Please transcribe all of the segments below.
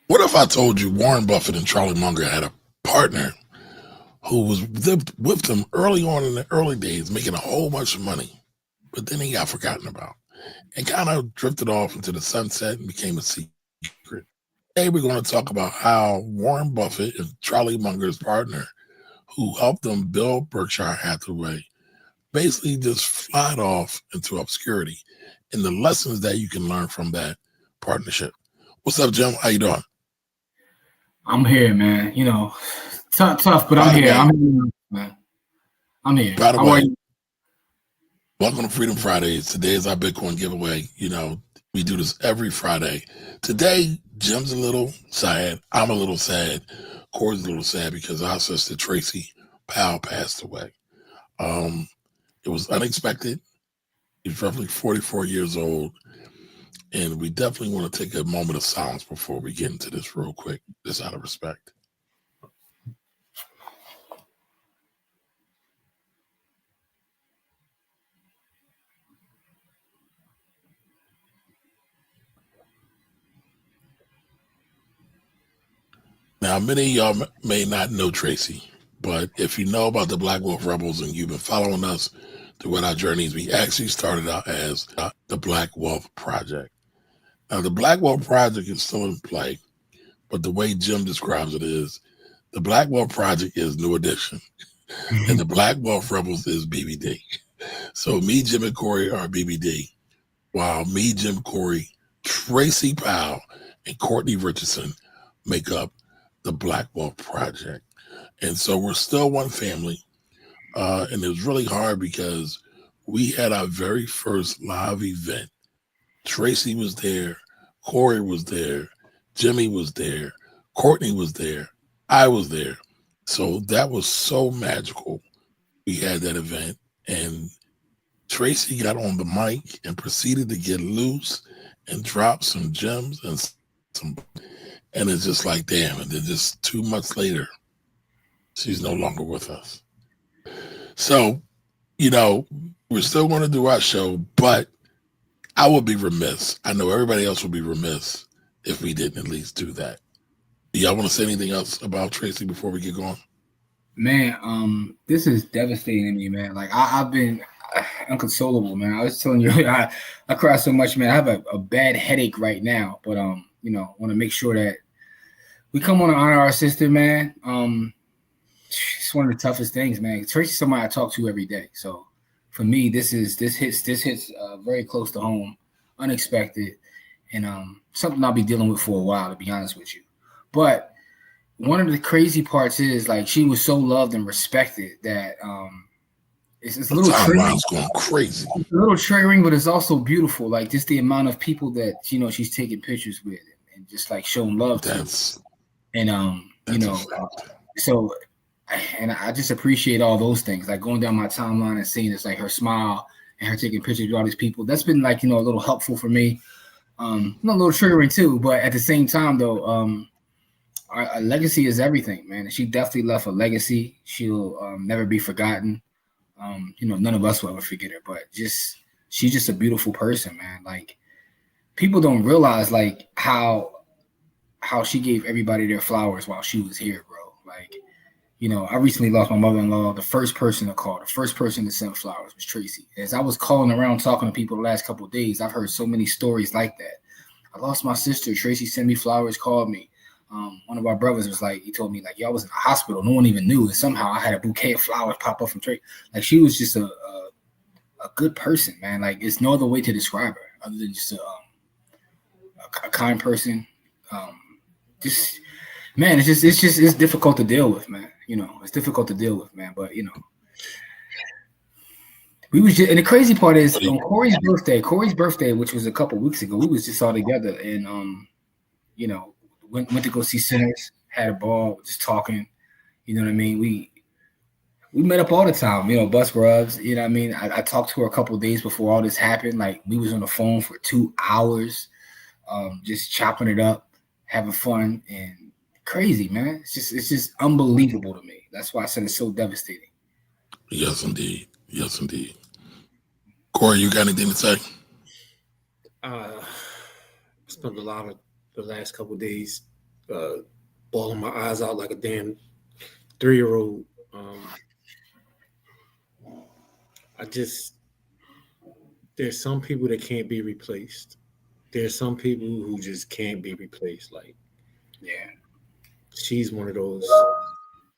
What if I told you Warren Buffett and Charlie Munger had a partner who was with them early on in the early days, making a whole bunch of money, but then he got forgotten about and kind of drifted off into the sunset and became a secret? Today, we're going to talk about how Warren Buffett and Charlie Munger's partner, who helped them build Berkshire Hathaway, basically just flied off into obscurity, and the lessons that you can learn from that partnership. What's up, Jim? How you doing? I'm here, man. Tough, but I'm By the here. way, I'm here, man. I'm here. by the How are way, you? welcome to Freedom Fridays. Today is our Bitcoin giveaway. We do this every Friday. Today, Jim's a little sad. I'm a little sad. Corey's a little sad because our sister Tracy Powell passed away. Um, it was unexpected. He's roughly 44 years old. And we definitely want to take a moment of silence before we get into this real quick, just out of respect. Now, many of y'all may not know Tracy, but if you know about the Black Wolf Rebels and you've been following us throughout our journeys, we actually started out as the Black Wolf Project. Now, the Black Wolf Project is still in play, but the way Jim describes it is the Black Wolf Project is New Edition, and the Black Wolf Rebels is BBD. So me, Jim, and Corey are BBD, while me, Jim, Corey, Tracy Powell, and Courtney Richardson make up the Black Wolf Project. And so we're still one family. And it was really hard because we had our very first live event. Tracy was there, Corey was there, Jimmy was there, Courtney was there, I was there. So that was so magical. We had that event, and Tracy got on the mic and proceeded to get loose and drop some gems and it's just like, damn, and then just 2 months later, she's no longer with us. So, we're still going to do our show, but I would be remiss. I know everybody else would be remiss if we didn't at least do that. Do y'all want to say anything else about Tracy before we get going? Man, this is devastating to me, man. Like I've been inconsolable, man. I was telling you, I cry so much, man. I have a bad headache right now, but want to make sure that we come on to honor our sister, man. It's one of the toughest things, man. Tracy's somebody I talk to every day, so for me, this hits very close to home, unexpected, and something I'll be dealing with for a while, to be honest with you. But one of the crazy parts is like she was so loved and respected that it's a little triggering. Going crazy. It's a little triggering, but it's also beautiful. Like just the amount of people that she's taking pictures with and just like showing love to. And so and I just appreciate all those things. Like going down my timeline and seeing it's like her smile and her taking pictures with all these people. That's been like a little helpful for me. A little triggering too, but at the same time though, our legacy is everything, man. She definitely left a legacy. She'll never be forgotten. None of us will ever forget her, but she's just a beautiful person, man. Like people don't realize like how she gave everybody their flowers while she was here, bro. Like, I recently lost my mother-in-law. The first person to call, the first person to send flowers was Tracy. As I was calling around talking to people the last couple of days, I've heard so many stories like that. I lost my sister. Tracy sent me flowers, called me. One of our brothers was like, he told me like, y'all was in the hospital. No one even knew. And somehow I had a bouquet of flowers pop up from Tracy. Like she was just a good person, man. Like it's no other way to describe her other than just a kind person. It's difficult to deal with, man. It's difficult to deal with, man. But we was just, and the crazy part is on Corey's birthday, which was a couple weeks ago, we was just all together and went to go see Sinners, had a ball, just talking. You know what I mean? We met up all the time, bus rubs. You know what I mean? I talked to her a couple of days before all this happened. Like we was on the phone for 2 hours, just chopping it up, having fun, and crazy, man. It's just unbelievable to me. That's why I said it's so devastating. Yes, indeed. Corey, you got anything to say? Spent a lot of the last couple of days bawling my eyes out like a damn 3-year-old. There's some people that can't be replaced. There's some people who just can't be replaced. Like, Yeah. she's one of those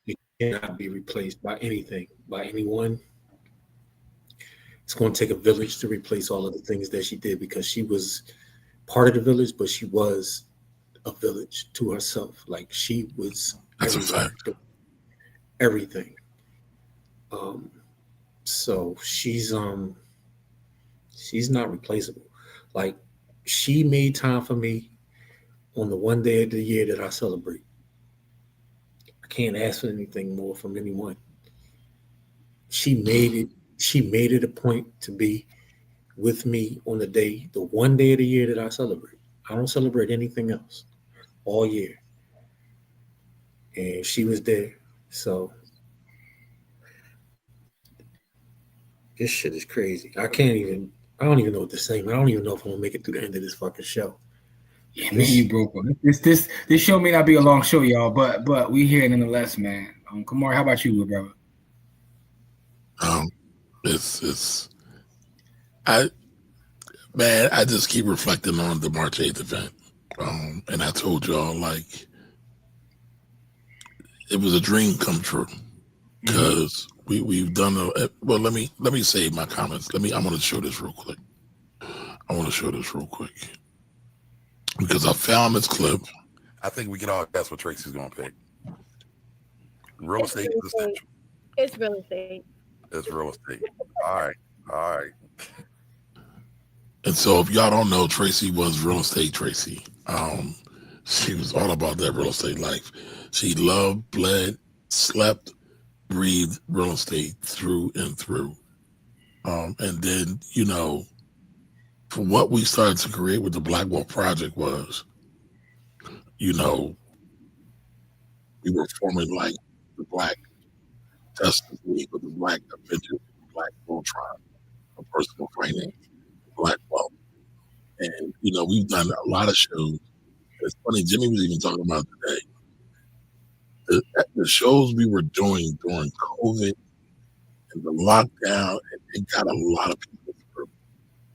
that cannot be replaced by anything, by anyone. It's going to take a village to replace all of the things that she did, because she was part of the village, but she was a village to herself. Like, she was everything. So she's not replaceable. Like, she made time for me on the one day of the year that I celebrate. I can't ask for anything more from anyone. She made it a point to be with me on the one day of the year that I celebrate. I don't celebrate anything else all year. And she was there. So this shit is crazy. I don't even know what to say, man. I don't even know if I'm gonna make it through the end of this fucking show. Yeah, man, you broke. This show may not be a long show, y'all, but we here nonetheless, man. Kamar, how about you, brother? I just keep reflecting on the March 8th event. And I told y'all, like, it was a dream come true, because we've done well. Let me save my comments. I'm going to show this real quick. Because I found this clip. I think we can all guess what Tracy's going to pick. Real estate is essential. It's real estate. It's real estate. All right. And so, if y'all don't know, Tracy was real estate Tracy. She was all about that real estate life. She loved, bled, slept, breathed real estate through and through. And then, for what we started to create with the Black Wealth Project was, we were forming like the Black Justice League, or the Black Avengers, the Black Voltron of personal finance, Black Wealth. And, we've done a lot of shows. It's funny, Jimmy was even talking about today. The shows we were doing during COVID and the lockdown, it got a lot of people through.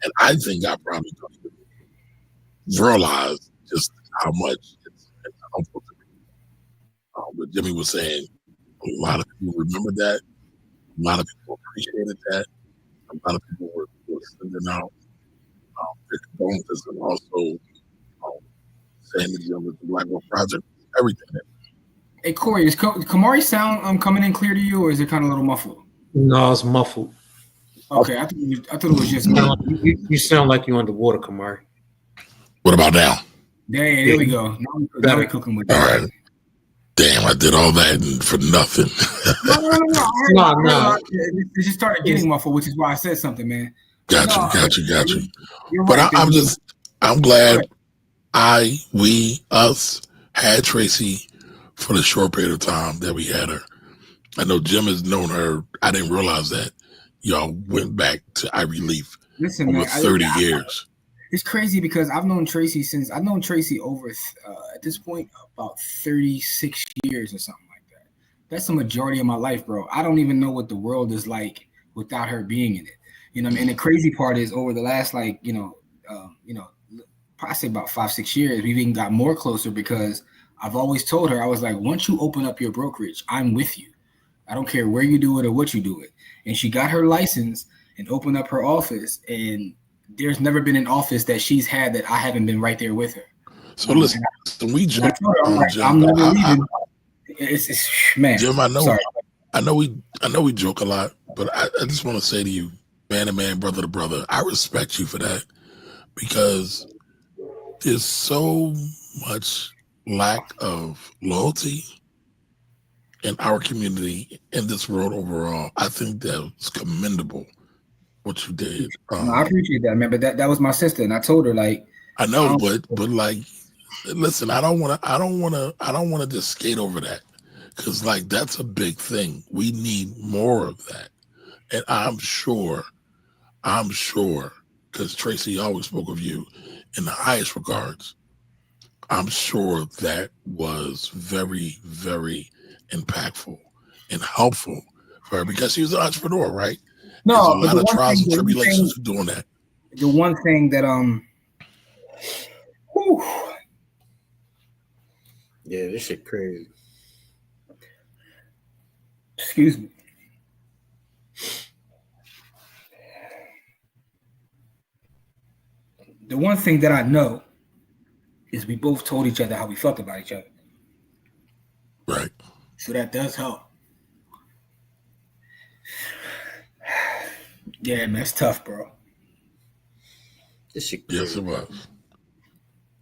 And I think I probably don't even realize just how much it's helpful to me. But Jimmy was saying a lot of people remember that. A lot of people appreciated that. A lot of people were sending out their condolences, and also saying that the Black Wealth Project, everything. Hey, Corey, is Kamari's sound coming in clear to you, or is it kind of a little muffled? No, it's muffled. Okay, I thought it was just me. You sound like you're underwater, Kamari. What about now? There we go. Now we're cooking with that. All right. Damn, I did all that for nothing. No. It just started getting muffled, which is why I said something, man. Got you. But right, I'm glad us had Tracy for the short period of time that we had her. I know Jim has known her. I didn't realize that y'all went back to Ivy Leaf over 30 years. It's crazy because I've known Tracy over at this point about 36 years or something like that. That's the majority of my life, bro. I don't even know what the world is like without her being in it. You know what I mean? And the crazy part is over the last I say about 5-6 years, we've even got more closer, because I've always told her, I was like, once you open up your brokerage, I'm with you. I don't care where you do it or what you do it. And she got her license and opened up her office, and there's never been an office that she's had that I haven't been right there with her. So listen, we joke. I'm never leaving. It's man. Jim, sorry. I know we joke a lot, but I just want to say to you, man to man, brother to brother, I respect you for that, because there's so much lack of loyalty in our community, in this world overall. I think that's commendable what you did. I appreciate that, man. But that was my sister, and I told her, like, I know, but like, listen, I don't want to just skate over that, because like that's a big thing. We need more of that, and I'm sure, because Tracy always spoke of you in the highest regards. I'm sure that was very, very impactful and helpful for her because she was an entrepreneur, right? There's a No, but lot of trials and tribulations to doing that. The one thing that whew, yeah, this shit crazy. Excuse me. The one thing that I know is we both told each other how we felt about each other. Right. So that does help. Yeah, man, it's tough, bro. This shit crazy. Yes, it was.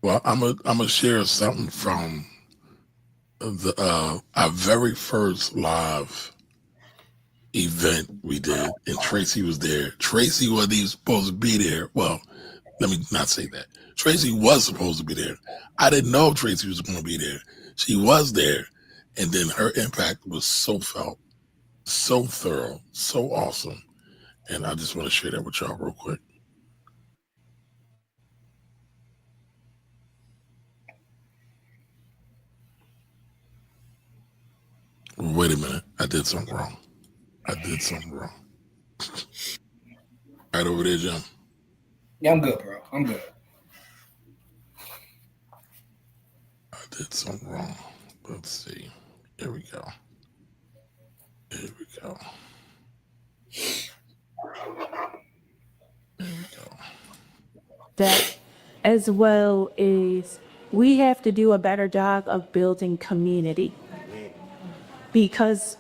Well, I'm gonna share something from our very first live event we did, and Tracy was there. Tracy wasn't even supposed to be there. Well, let me not say that. Tracy was supposed to be there. I didn't know Tracy was going to be there. She was there, and then her impact was so felt, so thorough, so awesome. And I just want to share that with y'all real quick. Wait a minute. I did something wrong. Right over there, Jim. Yeah, I'm good, bro. I'm good. I did something wrong. Let's see. Here we go. That as well as we have to do a better job of building community. Because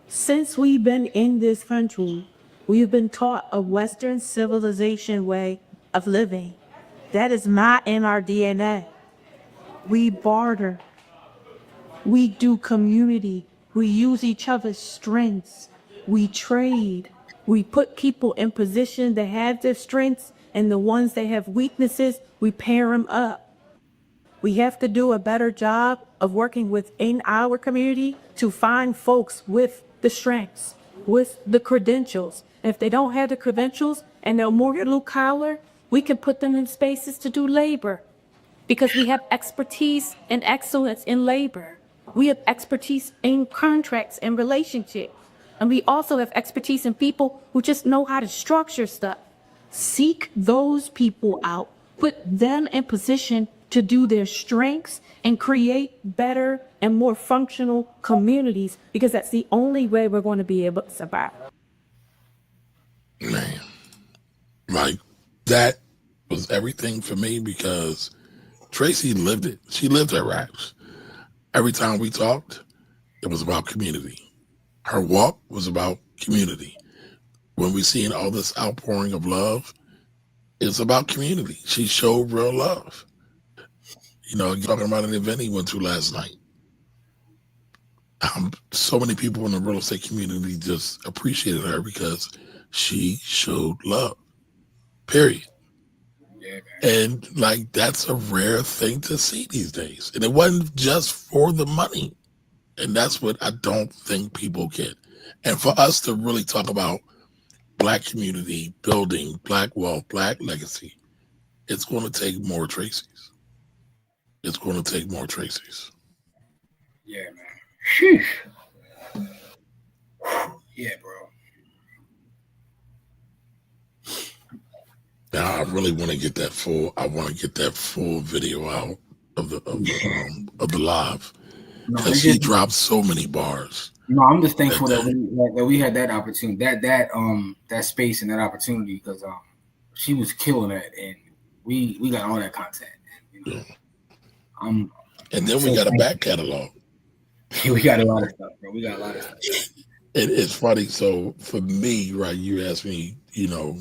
since we've been in this country, we've been taught a Western civilization way of living. That is not in our DNA. We barter. We do community. We use each other's strengths. We trade. We put people in position that have their strengths, and the ones that have weaknesses, we pair them up. We have to do a better job of working within our community to find folks with the strengths, with the credentials. If they don't have the credentials and they're more blue collar, we can put them in spaces to do labor because we have expertise and excellence in labor. We have expertise in contracts and relationships. And we also have expertise in people who just know how to structure stuff. Seek those people out, put them in position to do their strengths and create better and more functional communities, because that's the only way we're going to be able to survive. Man, like that was everything for me because Tracy lived it. She lived her raps. Every time we talked, it was about community. Her walk was about community. When we seen all this outpouring of love, it's about community. She showed real love. You know, you're talking about an event he went to last night. So many people in the real estate community just appreciated her because she showed love. Period. Yeah, and like that's a rare thing to see these days. And it wasn't just for the money. And that's what I don't think people get. And for us to really talk about Black community building, Black wealth, Black legacy, it's going to take more Tracys. It's going to take more Tracys. Yeah, man. Sheesh. Yeah, bro. Now I really want to get that full. I want to get that full video out of the live because he dropped so many bars. No, I'm just thankful that we had that opportunity, that space and that opportunity, because she was killing it, and we got all that content. And, you know, and then we got a back catalog. We got a lot of stuff, bro. We got a lot of stuff. It's funny. So for me, right, you asked me, you know,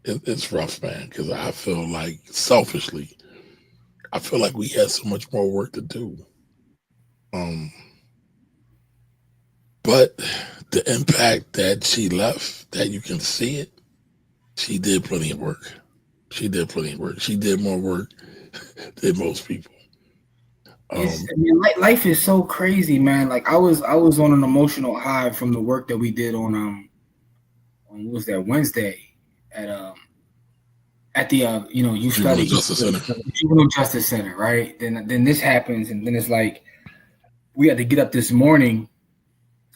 it's rough, man, because I feel like selfishly, I feel like we had so much more work to do. But the impact that she left, that you can see it, she did plenty of work. She did more work than most people. Life is so crazy, man. Like I was on an emotional high from the work that we did on what was that, Wednesday at at the you study Juvenile Justice Center, right? Then this happens, and then it's like we had to get up this morning,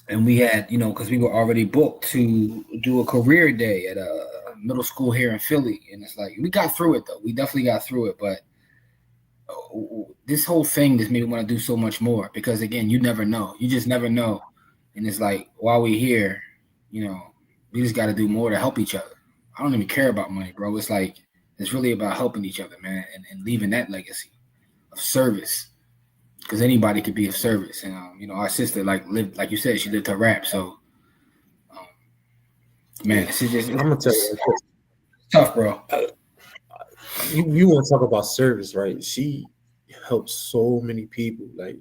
and we had because we were already booked to do a career day at a middle school here in Philly, and it's like we got through it though. We definitely got through it, but this whole thing just made me want to do so much more because again, you never know. You just never know, and it's like while we're here, we just got to do more to help each other. I don't even care about money, bro. It's like it's really about helping each other, man, and leaving that legacy of service. Because anybody could be of service, and our sister lived, like you said, she lived her rap. So, man, it's just I'm gonna tell you, it's tough, bro. You want to talk about service, right? She helped so many people. Like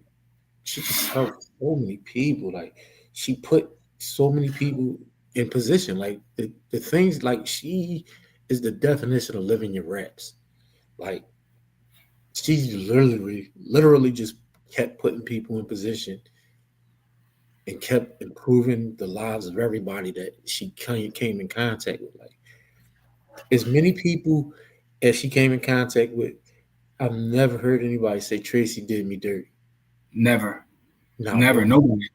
she just helped so many people. Like she put so many people in position. Like the things, like she is the definition of living your raps. Like she literally just kept putting people in position and kept improving the lives of everybody that she came in contact with. Like as many people as she came in contact with, I've never heard anybody say Tracy did me dirty. Never. Nobody.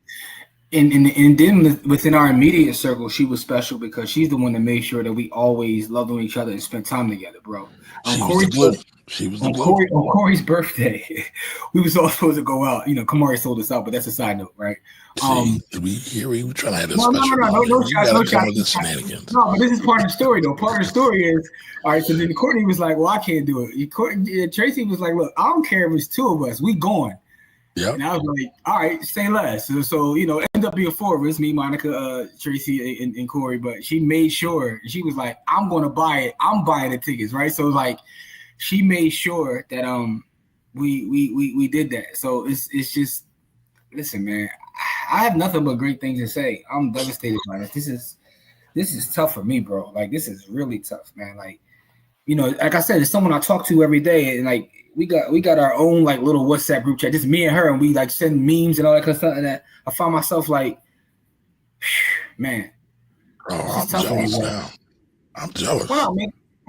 And then within our immediate circle, she was special because she's the one that made sure that we always loved on each other and spent time together, bro. On Corey's birthday, we was all supposed to go out. Kamari sold us out, but that's a side note, right? We were trying to have this no shenanigans. No, but this is part of the story, though. Part of the story is, all right, so then Courtney was like, well, I can't do it. Tracy was like, look, I don't care if it's two of us. We going. Yeah. And I was like, all right, say less. So it ended up being four of us, me, Monica, Tracy, and Corey. But she made sure, she was like, I'm going to buy it. I'm buying the tickets, right? So like, she made sure that we did that. So it's just, listen, man, I have nothing but great things to say. I'm devastated by this. This is tough for me, bro. Like this is really tough, man. Like, like I said, it's someone I talk to every day, and like we got our own like little WhatsApp group chat, just me and her, and we like send memes and all that kind of stuff. And that I find myself like, man, I'm jealous now. I'm jealous. Well, I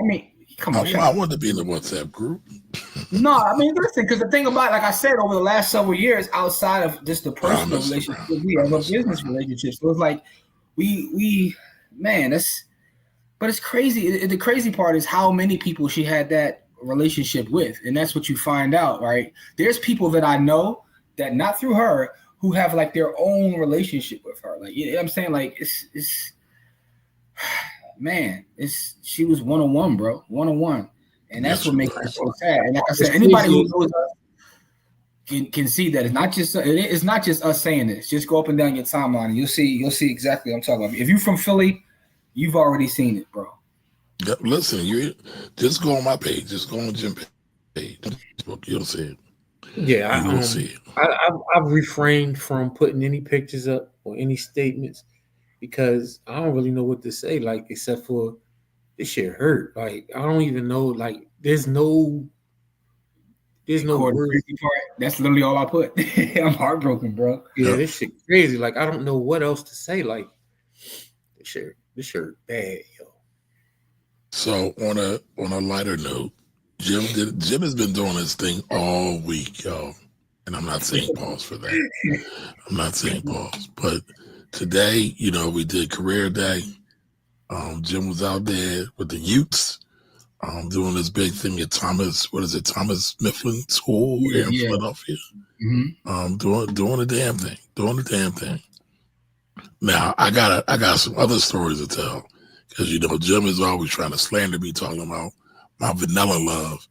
mean, come on. I want to be in the WhatsApp group. No, I mean, listen, because the thing about, like I said, over the last several years, outside of just the personal relationship, we have a business relationship. So it's like but it's crazy. The crazy part is how many people she had that relationship with, and that's what you find out, right? There's people that I know that not through her who have like their own relationship with her. Like, you know what I'm saying? Like it's man, she was 101, bro. 101. And that's what makes it so sad. And like I said, anybody who knows us can see that it's not just us saying this. Just go up and down your timeline and you'll see exactly what I'm talking about. If you're from Philly, you've already seen it, bro. Listen, you just go on my page. Just go on Jim's page. You'll see it. Yeah, you'll see it. I've refrained from putting any pictures up or any statements because I don't really know what to say, like, except for this shit hurt. Like, I don't even know, like, there's no words. That's literally all I put. I'm heartbroken, bro. Yeah, this shit crazy. Like, I don't know what else to say. Like, this shit bad, yo. So on a lighter note, Jim has been doing his thing all week, yo. And I'm not saying pause for that. I'm not saying pause. But today, we did career day. Jim was out there with the youths, doing this big thing at Thomas Mifflin School here in Philadelphia. Mm-hmm. Doing the damn thing. Now I got some other stories to tell because Jim is always trying to slander me, talking about my vanilla love.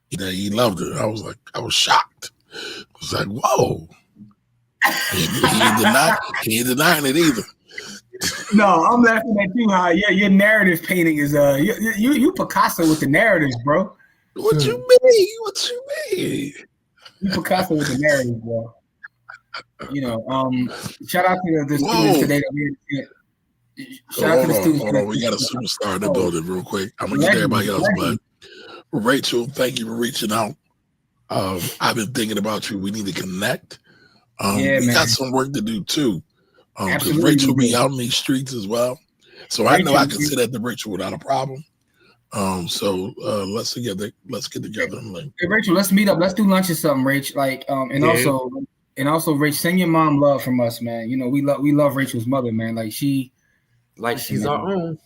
He loved it. I was shocked. I was like, whoa. He ain't denying it either. No, I'm laughing at you. How your narrative painting is you Picasso with the narratives, bro. What you mean? You Picasso with the narratives, bro. Shout out to the students today that we had. Shout out to the students. Hold on. We got a superstar in the building real quick. I'm gonna get everybody else, but Rachel, thank you for reaching out. I've been thinking about you. We need to connect. We got some work to do too. Because Rachel be out in these streets as well. So Rachel, I know I can sit at the Rachel without a problem. So let's get together and link. Hey, Rachel, let's meet up. Let's do lunch or something, Rach. Like, also, Rach, send your mom love from us, man. You know, we love Rachel's mother, man. Like she's man. Our own.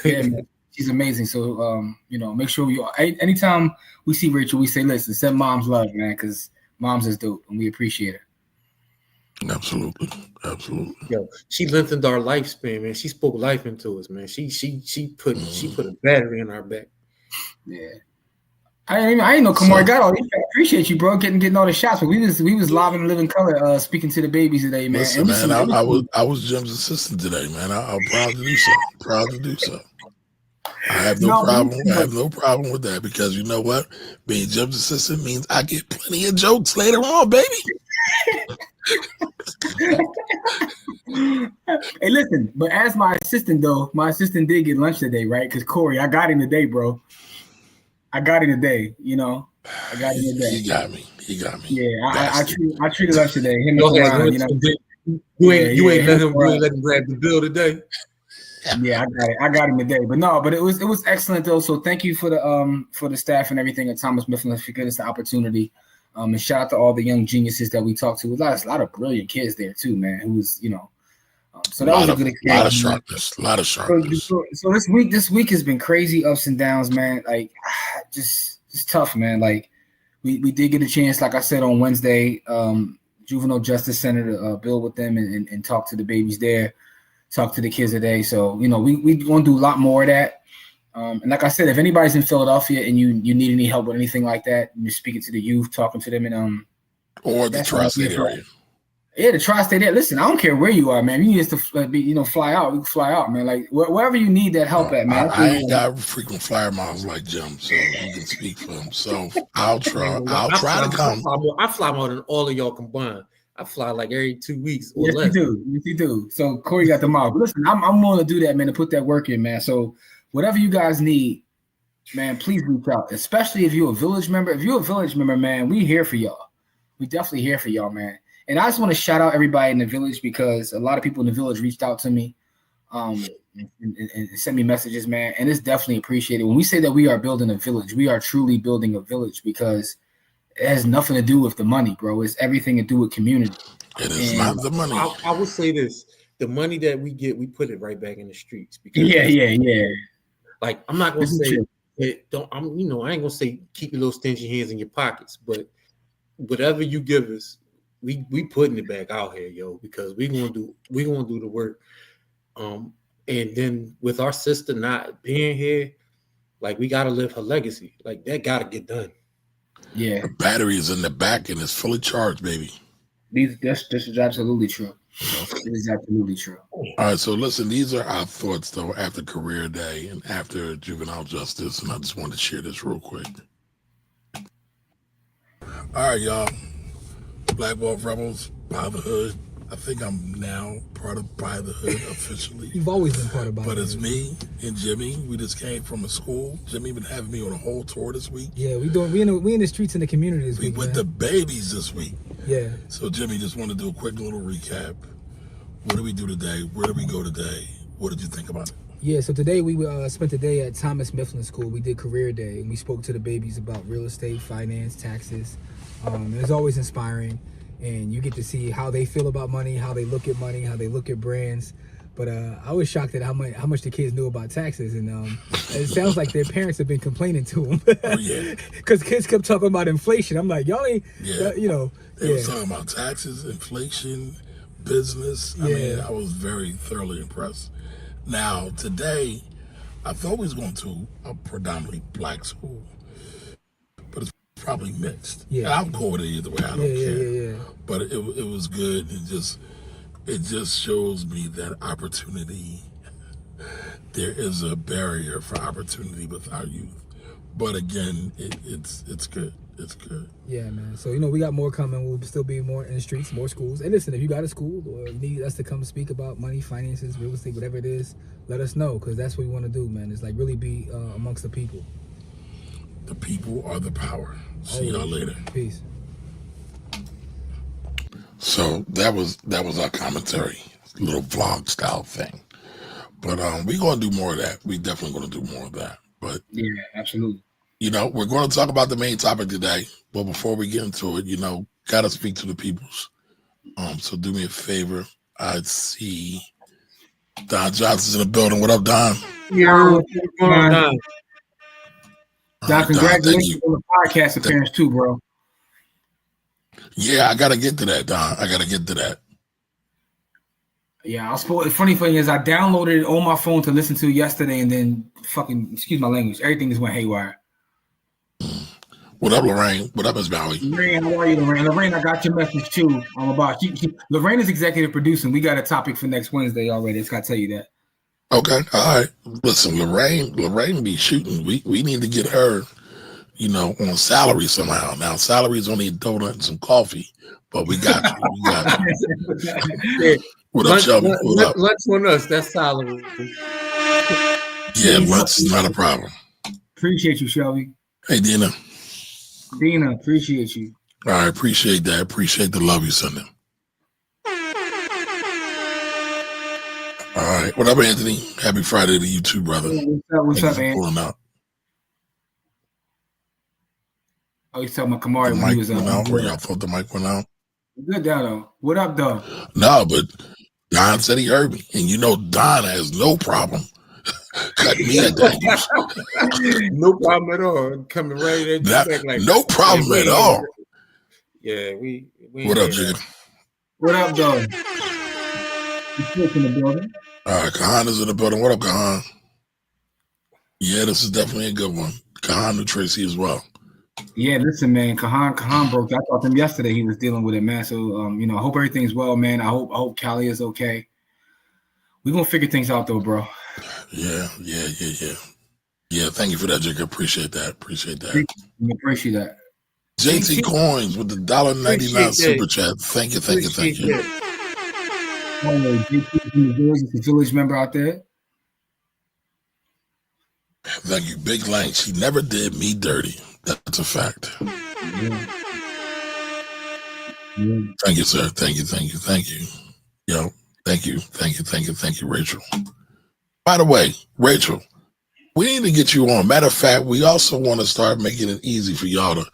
Yeah, man. She's amazing. So, make sure anytime we see Rachel, we say, listen, send mom's love, man, because mom's is dope and we appreciate her. Absolutely. Yo, she lengthened our lifespan, man. She spoke life into us, man. She put a battery in our back. Yeah. I ain't know Kamari got all these. I appreciate you, bro, getting all the shots. But we was live in living color, speaking to the babies today, man. Listen, man, I was Jim's assistant today, man. I'm proud to do so. I have no problem with that, because you know what? Being Jim's assistant means I get plenty of jokes later on, baby. Hey, listen, but as my assistant did get lunch today, right? Because Corey, I got him today, bro. I got him today. He got me. Yeah, I treated lunch today. Him and Ryan, you ain't let him grab the bill today. Yeah, I got him today. But it was excellent though. So thank you for the staff and everything at Thomas Mifflin for giving us the opportunity. And shout out to all the young geniuses that we talked to. A lot of brilliant kids there too, man. Who was, so that was a good experience. A lot of sharpness. So this week has been crazy ups and downs, man. Like just tough, man. Like we did get a chance, like I said on Wednesday, Juvenile Justice Center to build with them and talk to the babies there, talk to the kids today. So we want to do a lot more of that. And like I said, if anybody's in Philadelphia and you need any help with anything like that, you're speaking to the youth, talking to them, and or the tri-state area. Yeah, the tri-state area. Listen, I don't care where you are, man. You need us to fly out. We can fly out, man. Like wherever you need that help at, man. I ain't got frequent flyer miles like Jim, so he can speak for himself. I'll try to come. I fly more than all of y'all combined. I fly like every 2 weeks or less. Yes, you do. So Corey got the miles. But listen, I'm willing to do that, man, to put that work in, man. So whatever you guys need, man, please reach out, especially if you're a village member. If you're a village member, man, we here for y'all. We definitely here for y'all, man. And I just want to shout out everybody in the village, because a lot of people in the village reached out to me and sent me messages, man. And it's definitely appreciated. When we say that we are building a village, we are truly building a village, because it has nothing to do with the money, bro. It's everything to do with community. It is not the money. I will say this. The money that we get, we put it right back in the streets. Because yeah. Like, I'm not gonna say it, I ain't gonna say keep your little stingy hands in your pockets, but whatever you give us, we putting it back out here, yo, because we gonna do the work. And then with our sister not being here, like, we gotta live her legacy. Like, that gotta get done. Yeah. The battery is in the back and it's fully charged, baby. This is absolutely true. It is absolutely true. All right, so listen, these are our thoughts, though, after Career Day and after Juvenile Justice, and I just wanted to share this real quick. All right, y'all. Black Wolf Rebels, By the Hood. I think I'm now part of By the Hood officially. You've always been part of By the Hood. But it's me and Jimmy. We just came from a school. Jimmy been having me on a whole tour this week. Yeah, we in the streets in the community this week. We with the babies this week. Yeah. So Jimmy, just want to do a quick little recap. What did we do today? Where did we go today? What did you think about it? Yeah, so today we spent the day at Thomas Mifflin School. We did Career Day, and we spoke to the babies about real estate, finance, taxes. And it's always inspiring, and you get to see how they feel about money, how they look at brands. But I was shocked at how much the kids knew about taxes, and it sounds like their parents have been complaining to them. Oh yeah, because kids kept talking about inflation. I'm like, y'all ain't, They were talking about taxes, inflation, business. I mean, I was very thoroughly impressed. Now today, I thought we was going to a predominantly black school, but it's probably mixed. Yeah, and I'm cool with it either way. I don't care. Yeah. But it was good. It just shows me that opportunity, there is a barrier for opportunity with our youth. But again, it's good. It's good. Yeah, man. So, we got more coming. We'll still be more in the streets, more schools. And listen, if you got a school or you need us to come speak about money, finances, real estate, whatever it is, let us know, because that's what we want to do, man. It's like really be amongst the people. The people are the power. See y'all later. Peace. So that was our commentary, little vlog style thing. But we're gonna do more of that. We definitely gonna do more of that. But yeah, absolutely. You know, we're going to talk about the main topic today. But before we get into it, you know, gotta speak to the peoples. So do me a favor. I see Don Johnson's in the building. What up, Don? Yeah, what's going on, Don? Don, congratulations on the podcast appearance too, bro. Yeah, I gotta get to that, Don. I gotta get to that. Yeah, the funny thing is I downloaded it on my phone to listen to yesterday, and then fucking, excuse my language, everything just went haywire. What up, Lorraine? What up, Miss Bowie? Lorraine, how are you, Lorraine? Lorraine, I got your message too. Lorraine is executive producing. We got a topic for next Wednesday already. I just gotta tell you that. Okay, all right. Listen, Lorraine be shooting. We need to get her, you know, on salary somehow. Now, salary is only a donut and some coffee, but we got you. We got you. What up, Shelby? What up? Lunch on us. That's salary. Yeah, lunch is not a problem. Appreciate you, Shelby. Hey, Dina. Dina, appreciate you. All right, appreciate that. Appreciate the love you send them. All right. What up, Anthony? Happy Friday to you too, brother. What's up, man? Pulling up. Oh, he's talking about Kamari The when he mic was went out, or y'all thought the mic went out? Good, though. What up, though? No, but Don said he heard me. And you know Don has no problem cutting me at that. No problem at all. Coming right at you back like no problem at all. Yeah, we what up, Jigga? What up, though? You in the building? All right, Kahan is in the building. What up, Kahan? Yeah, this is definitely a good one. Kahan and Tracy as well. Yeah, listen, man. Kahan broke. I talked to him yesterday. He was dealing with it, man. So, you know, I hope everything's well, man. I hope Callie is okay. We're gonna figure things out, though, bro. Yeah. Yeah, thank you for that, Jigga. Appreciate that. Appreciate that. JT Coins with the $1.99 super chat. Thank you. JT from the village member out there. Thank you. Big Lang. She never did me dirty. That's a fact. Yeah. Thank you, sir. Thank you. Yo, thank you, Rachel. By the way, Rachel, we need to get you on. Matter of fact, we also want to start making it easy for y'all to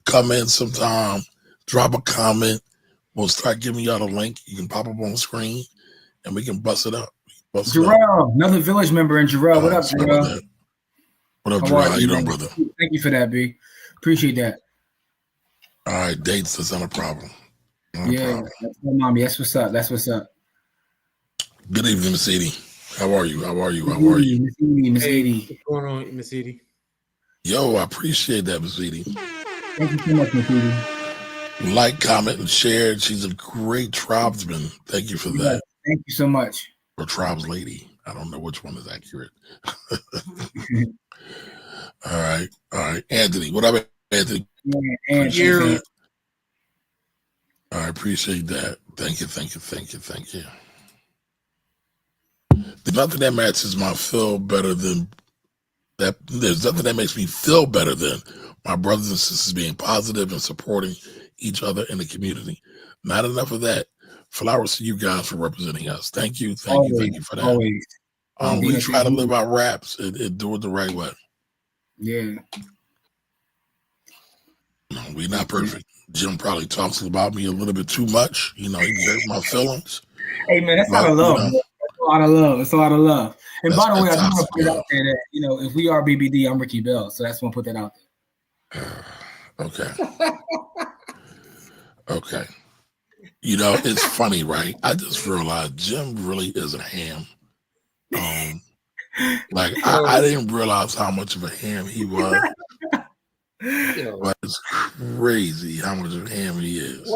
come in sometime, drop a comment. We'll start giving y'all the link. You can pop up on the screen, and we can bust it up. Jarrell, another village member, and Jarrell. What up, Jarrell? What up, Jarrell? How you doing, brother? Thank you for that, B. Appreciate that. All right, dates, that's not a problem. That's my mommy. That's what's up. Good evening, Miss Edie. How are you? Miss Edie. What's going on, Miss Edie? Yo, I appreciate that, Miss Edie. Thank you so much, Miss Edie. Like, comment, and share. She's a great tribesman. Thank you for that. Thank you so much. Or tribes lady. I don't know which one is accurate. All right. Anthony, what up, Anthony? Anthony. I appreciate that. Thank you. There's nothing that matches my feel better than that. There's nothing that makes me feel better than my brothers and sisters being positive and supporting each other in the community. Not enough of that. Flowers to you guys for representing us. Thank you for that. Always. We try to live our raps and do it the right way. Yeah. We're not perfect. Jim probably talks about me a little bit too much. You know, he hurt my feelings. Hey, man, that's out of love. It's a lot of love. And by the way, I do want to put it out there that, you know, if we are BBD, I'm Ricky Bell. So that's when I put that out there. Okay. You know, it's funny, right? I just realized Jim really is a ham. I didn't realize how much of a ham he was. But it's crazy how much of a ham he is.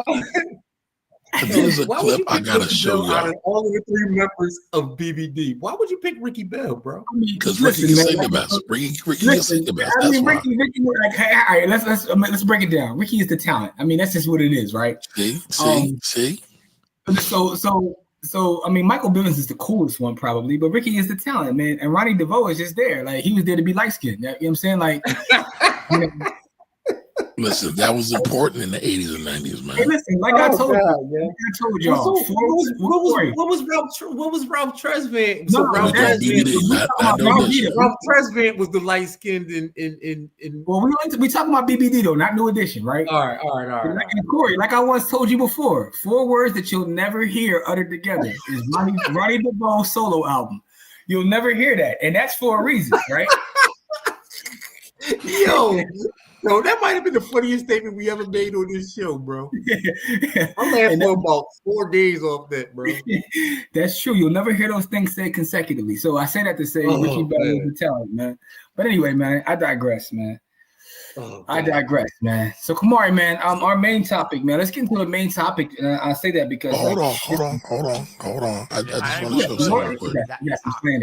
There's a clip I gotta show you. Out of all of the three members of BBD, why would you pick Ricky Bell, bro? Because Ricky can sing the best. Ricky can sing the best. That's why. Ricky, all right, let's break it down. Ricky is the talent. I mean, that's just what it is, right? See. So I mean, Michael Bivins is the coolest one probably, but Ricky is the talent, man. And Ronnie DeVoe is just there. Like, he was there to be light skinned. You know what I'm saying? Like, you know. Listen, that was important in the 80s and 90s, man. Hey, listen, like I told y'all, what was Ralph Tresvant? No, Ralph Tresvant was the light skinned in. Well, we talking about BBD though, not New Edition, right? All right. And Corey, like I once told you before, 4 words that you'll never hear uttered together is Ronnie DeVoe's solo album. You'll never hear that, and that's for a reason, right? Yo, that might have been the funniest statement we ever made on this show, bro. I'm laughing for about 4 days off that, bro. That's true. You'll never hear those things said consecutively. So I say that to say, Ricky Bell is the talent, man. But anyway, man, I digress, man. I digress, man. So Kamari, man, our main topic, man. Let's get into the main topic. And I say that because hold on. I just want to show something real quick.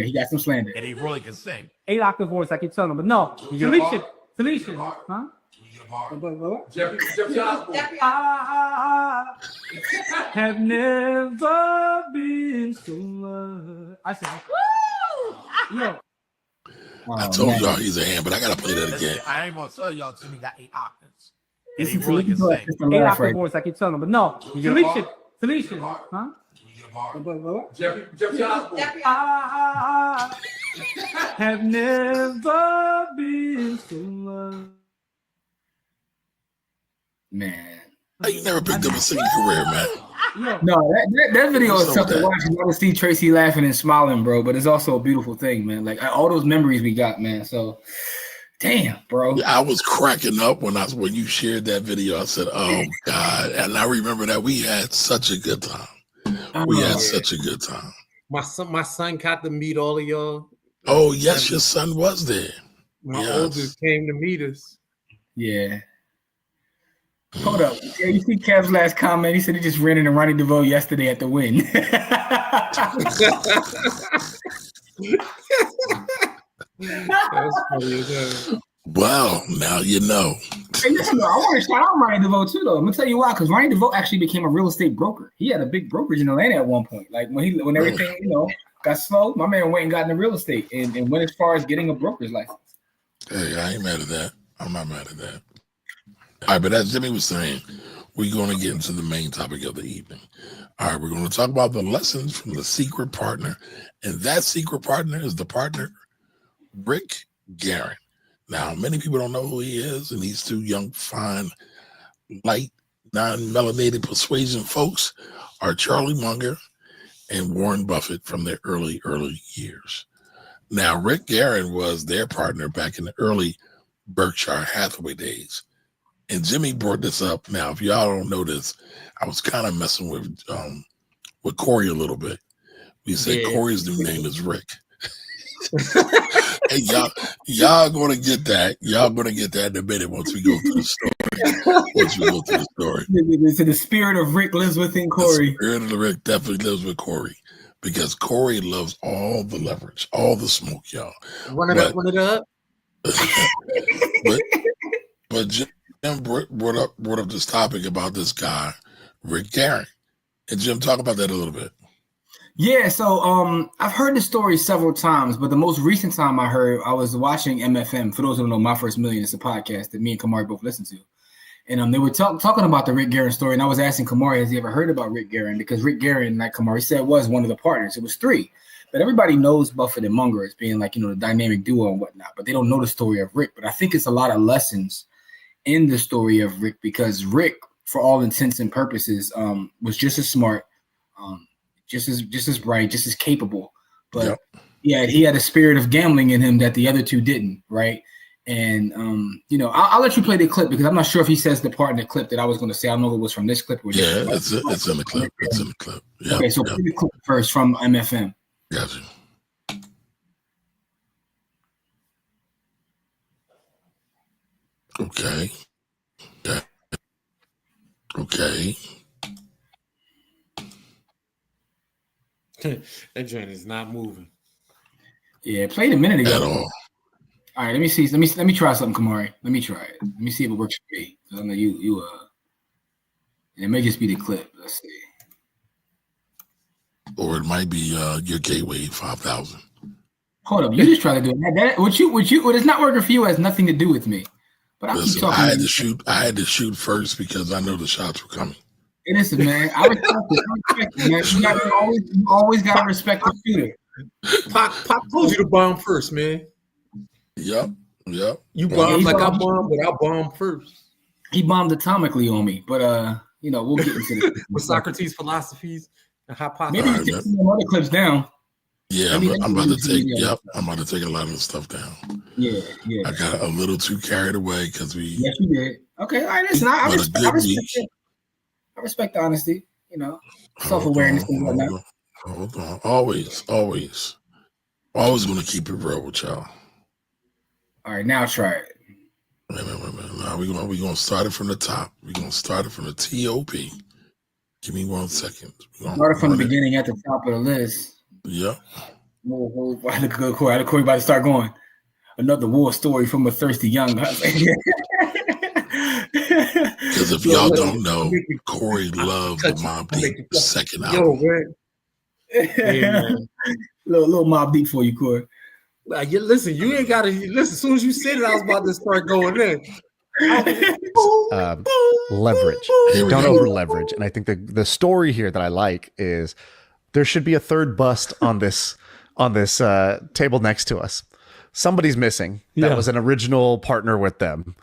He got some slander. And he really can sing. 8 octave voice, I keep telling him, but no. Felicia, huh? Jeffrey Osborne. I have never been so loved. I said, woo! Yo. I told y'all he's a hand, but I gotta play that again. I ain't gonna tell y'all Jimmy got 8 octaves. And This he is really can sing. 8 octave voice, I keep telling him, but no. Felicia, huh? Jeffrey Osborne. I have never been so loved. Man. You never picked up a singing career, man. No, that video is tough to watch. You want to see Tracy laughing and smiling, bro. But it's also a beautiful thing, man. Like all those memories we got, man. So, damn, bro. Yeah, I was cracking up when you shared that video. I said, "Oh God!" And I remember that we had such a good time. Such a good time. My son got to meet all of y'all. Oh yes, your son was there. My oldest came to meet us. Yeah. Hold up. Yeah, you see Kev's last comment? He said he just ran into Ronnie DeVoe yesterday at the win. That's funny as hell. Well, now you know. Hey, listen, though, I want to shout out Ronnie DeVoe too, though. I'm gonna tell you why, because Ronnie DeVoe actually became a real estate broker. He had a big brokerage in Atlanta at one point. Like when everything got slow, my man went and got into real estate and went as far as getting a broker's license. Hey, I ain't mad at that. I'm not mad at that. All right, but as Jimmy was saying, we're going to get into the main topic of the evening. All right, we're going to talk about the lessons from the secret partner. And that secret partner is the partner, Rick Guerin. Now, many people don't know who he is, and these two young, fine, light, non-melanated persuasion folks are Charlie Munger and Warren Buffett from their early years. Now, Rick Guerin was their partner back in the early Berkshire Hathaway days. And Jimmy brought this up. Now, if y'all don't know this, I was kind of messing with Corey a little bit. We said Corey's new name is Rick. Hey, y'all gonna get that. Y'all gonna get that in a minute once we go through the story. So the spirit of Rick lives within Corey. The spirit of Rick definitely lives with Corey because Corey loves all the leverage, all the smoke, y'all. Run it up. But Jim brought up this topic about this guy, Rick Guerin. And Jim, talk about that a little bit. Yeah, so I've heard the story several times, but the most recent time I heard, I was watching MFM. For those who don't know, My First Million is a podcast that me and Kamari both listen to. And they were talking about the Rick Guerin story, and I was asking Kamari, has he ever heard about Rick Guerin? Because Rick Guerin, like Kamari said, was one of the partners. It was 3. But everybody knows Buffett and Munger as being like, the dynamic duo and whatnot, but they don't know the story of Rick. But I think it's a lot of lessons in the story of Rick, because Rick, for all intents and purposes, was just as smart, just as bright, just as capable. But he had a spirit of gambling in him that the other two didn't, right? And I'll let you play the clip because I'm not sure if he says the part in the clip that I was going to say. I don't know if it was from this clip or it's in the clip. It's in the clip. Yeah. Okay, so play the clip first from MFM. Gotcha. Okay. That joint is not moving. Yeah, played a minute ago. At all. All right, let me see. Let me try something, Kamari. Let me try it. Let me see if it works for me. I know you it may just be the clip. Let's see. Or it might be your Gateway 5000. Hold up, you just try to do it. What it's not working for you has nothing to do with me. But I keep Listen, talking. I had to shoot first because I know the shots were coming. It is, man. I respect it, man. You always gotta respect the shooter. Pop told you to bomb first, man. Yep. You bombed like I bombed, but I bombed first. He bombed atomically on me, but we'll get into this. With Socrates' philosophies and hypotheses. Maybe we take some other clips down. Yeah, I'm about to take. Yep, I'm about to take a lot of the stuff down. Yeah. I got a little too carried away because we. Yes, you did. Okay, all right. Listen, I respect the honesty. Self-awareness and whatnot. Hold on. Always going to keep it real with y'all. All right, now try it. Wait. Now we're gonna start it from the top. We're gonna start it from the TOP. Give me 1 second. Start it from the beginning at the top of the list. Yep. Corey about to start going. Another war story from a thirsty young. Because if y'all don't know, Corey loved the Mobb Deep second album. Little Mobb Deep for you, Corey. Listen, you ain't gotta listen. As soon as you said it, I was about to start going in. Leverage. Don't over leverage. And I think the story here that I like is there should be a third bust on this table next to us. Somebody's missing. That was an original partner with them.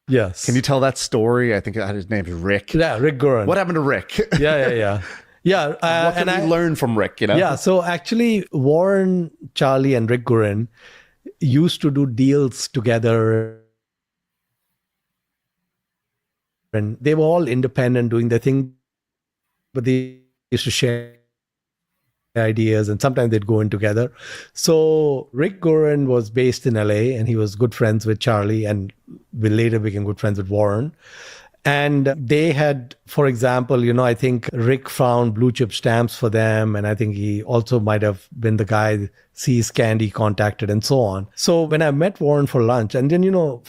Yes. Can you tell that story? I think his name is Rick. Yeah, Rick Guerin. What happened to Rick? Yeah. What can we learn from Rick? Yeah. So actually, Warren, Charlie, and Rick Guerin used to do deals together, and they were all independent, doing their thing, but they used to share ideas, and sometimes they'd go in together. So Rick Guerin was based in LA, and he was good friends with Charlie, and we later became good friends with Warren. And they had, for example, I think Rick found blue chip stamps for them. And I think he also might have been the guy Seas Candy contacted and so on. So when I met Warren for lunch, and then,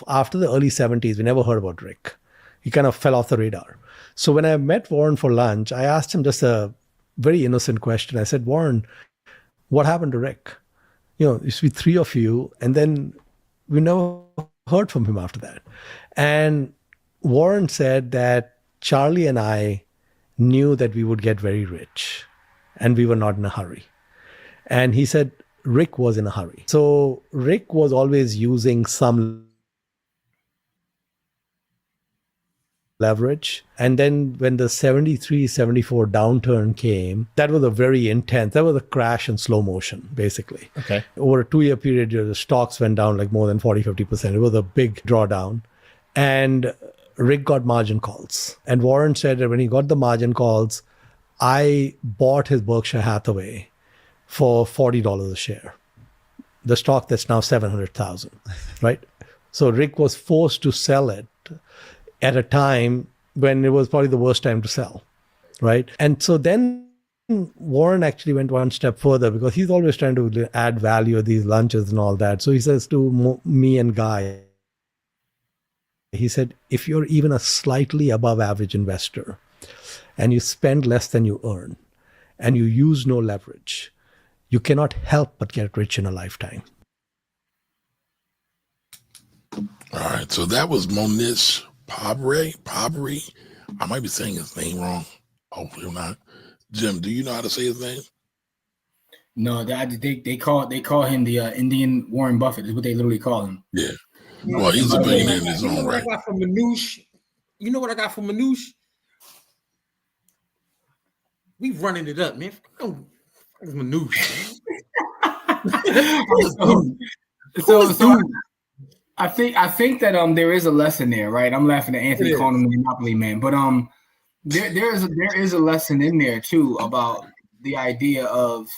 after the early 70s, we never heard about Rick. He kind of fell off the radar. So when I met Warren for lunch, I asked him just a very innocent question. I said, Warren, what happened to Rick? It used to be three of you. And then we never heard from him after that. And Warren said that Charlie and I knew that we would get very rich and we were not in a hurry. And he said Rick was in a hurry. So Rick was always using some leverage. And then when the 73, 74 downturn came, that was a very intense, that was a crash in slow motion, basically. Okay. Over a 2-year period, the stocks went down like more than 40, 50%. It was a big drawdown. And Rick got margin calls. And Warren said that when he got the margin calls, I bought his Berkshire Hathaway for $40 a share. The stock that's now $700,000, right? So Rick was forced to sell it at a time when it was probably the worst time to sell, right? And so then Warren actually went one step further because he's always trying to add value at these lunches and all that. So he says to me and Guy, he said, if you're even a slightly above average investor and you spend less than you earn and you use no leverage, you cannot help but get rich in a lifetime. All right. So that was Monish Pabri. I might be saying his name wrong. Hopefully not. Jim, do you know how to say his name? No, they call him the Indian Warren Buffett is what they literally call him. Yeah. Well, he's a billionaire in his own right. You know what I got from Manouche? We running it up, man. Manouche. So I think that there is a lesson there, right? I'm laughing at Anthony calling him the Monopoly man, but there is a lesson in there too about the idea of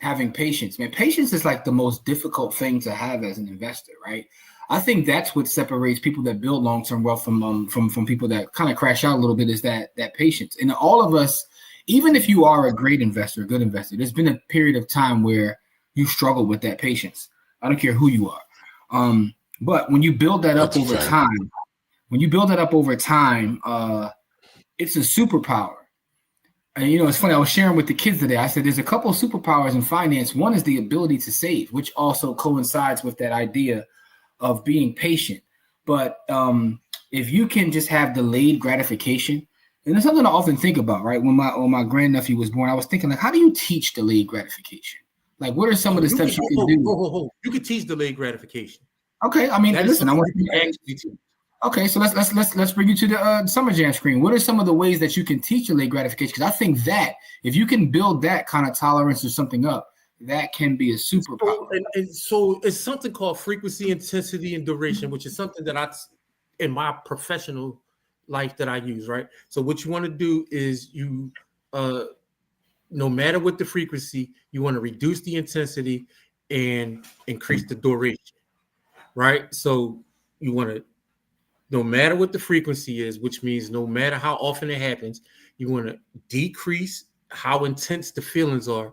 having patience. Man, patience is like the most difficult thing to have as an investor, right? I think that's what separates people that build long-term wealth from people that kind of crash out a little bit is that patience. And all of us, even if you are a great investor, a good investor, there's been a period of time where you struggle with that patience. I don't care who you are. But when you build that up over time, it's a superpower. And it's funny. I was sharing with the kids today. I said there's a couple of superpowers in finance. One is the ability to save, which also coincides with that idea of being patient. But if you can just have delayed gratification, and it's something I often think about, right? When my grandnephew was born, I was thinking, like, how do you teach delayed gratification? Like, what are some of the steps you can do? You can teach delayed gratification. Okay, I mean, listen, I want to actually teach. Okay, so let's bring you to the Summer Jam screen. What are some of the ways that you can teach delayed gratification? Because I think that if you can build that kind of tolerance or something up, that can be a superpower. So it's something called frequency, intensity, and duration, which is something that in my professional life that I use, right? So what you want to do is you, no matter what the frequency, you want to reduce the intensity and increase the duration, right? So you want to, no matter what the frequency is, which means no matter how often it happens, you want to decrease how intense the feelings are,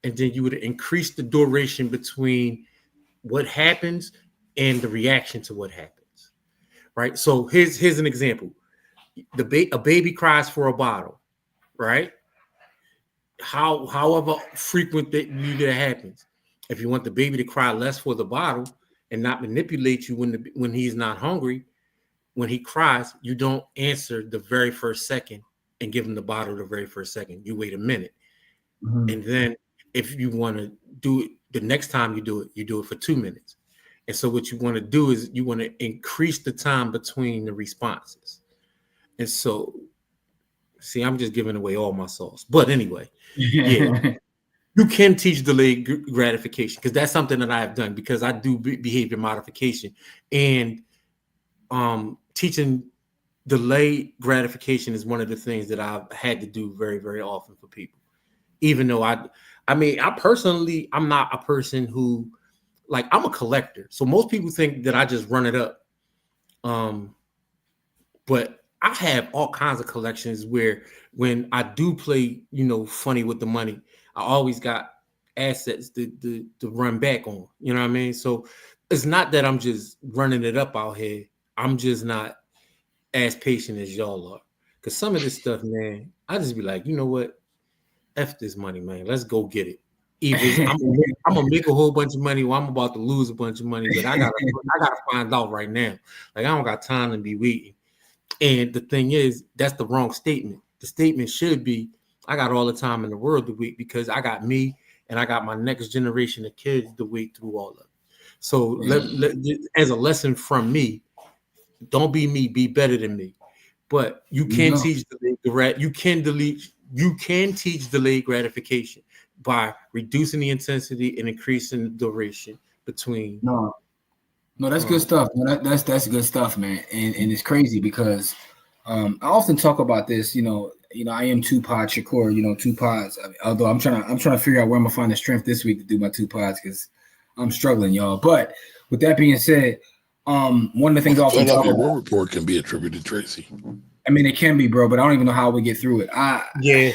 and then you would increase the duration between what happens and the reaction to what happens, right? So here's an example. A baby cries for a bottle, right? However frequent that happens. If you want the baby to cry less for the bottle and not manipulate you when he's not hungry, when he cries, you don't answer the very first second and give him the bottle the very first second. You wait a minute. Mm-hmm. And then if you want to do it the next time you do it for 2 minutes. And so what you want to do is you want to increase the time between the responses. And so, see, I'm just giving away all my sauce. But anyway, yeah, you can teach delayed gratification because that's something that I have done because I do behavior modification. And teaching delayed gratification is one of the things that I've had to do very, very often for people. Even though I personally, I'm not a person who, like, I'm a collector. So most people think that I just run it up. But I have all kinds of collections where when I do play, funny with the money, I always got assets to run back on. You know what I mean? So it's not that I'm just running it up out here. I'm just not as patient as y'all are. Because some of this stuff, man, I just be like, you know what? F this money, man. Let's go get it. Either I'm gonna make a whole bunch of money or I'm about to lose a bunch of money, but I gotta find out right now. Like, I don't got time to be waiting. And the thing is, that's the wrong statement. The statement should be, I got all the time in the world to wait because I got me and I got my next generation of kids to wait through all of it. So as a lesson from me, don't be me, be better than me. But you can teach you can teach delayed gratification by reducing the intensity and increasing the duration between. No, that's good stuff. That's good stuff, man. And it's crazy because I often talk about this. I am 2 pod Shakur. 2 pods. Although I'm trying to figure out where I'm gonna find the strength this week to do my 2 pods because I'm struggling, y'all. But with that being said, one of the things I often talk about. War report can be attributed to Tracy. I mean, it can be, bro, but I don't even know how we get through it. I don't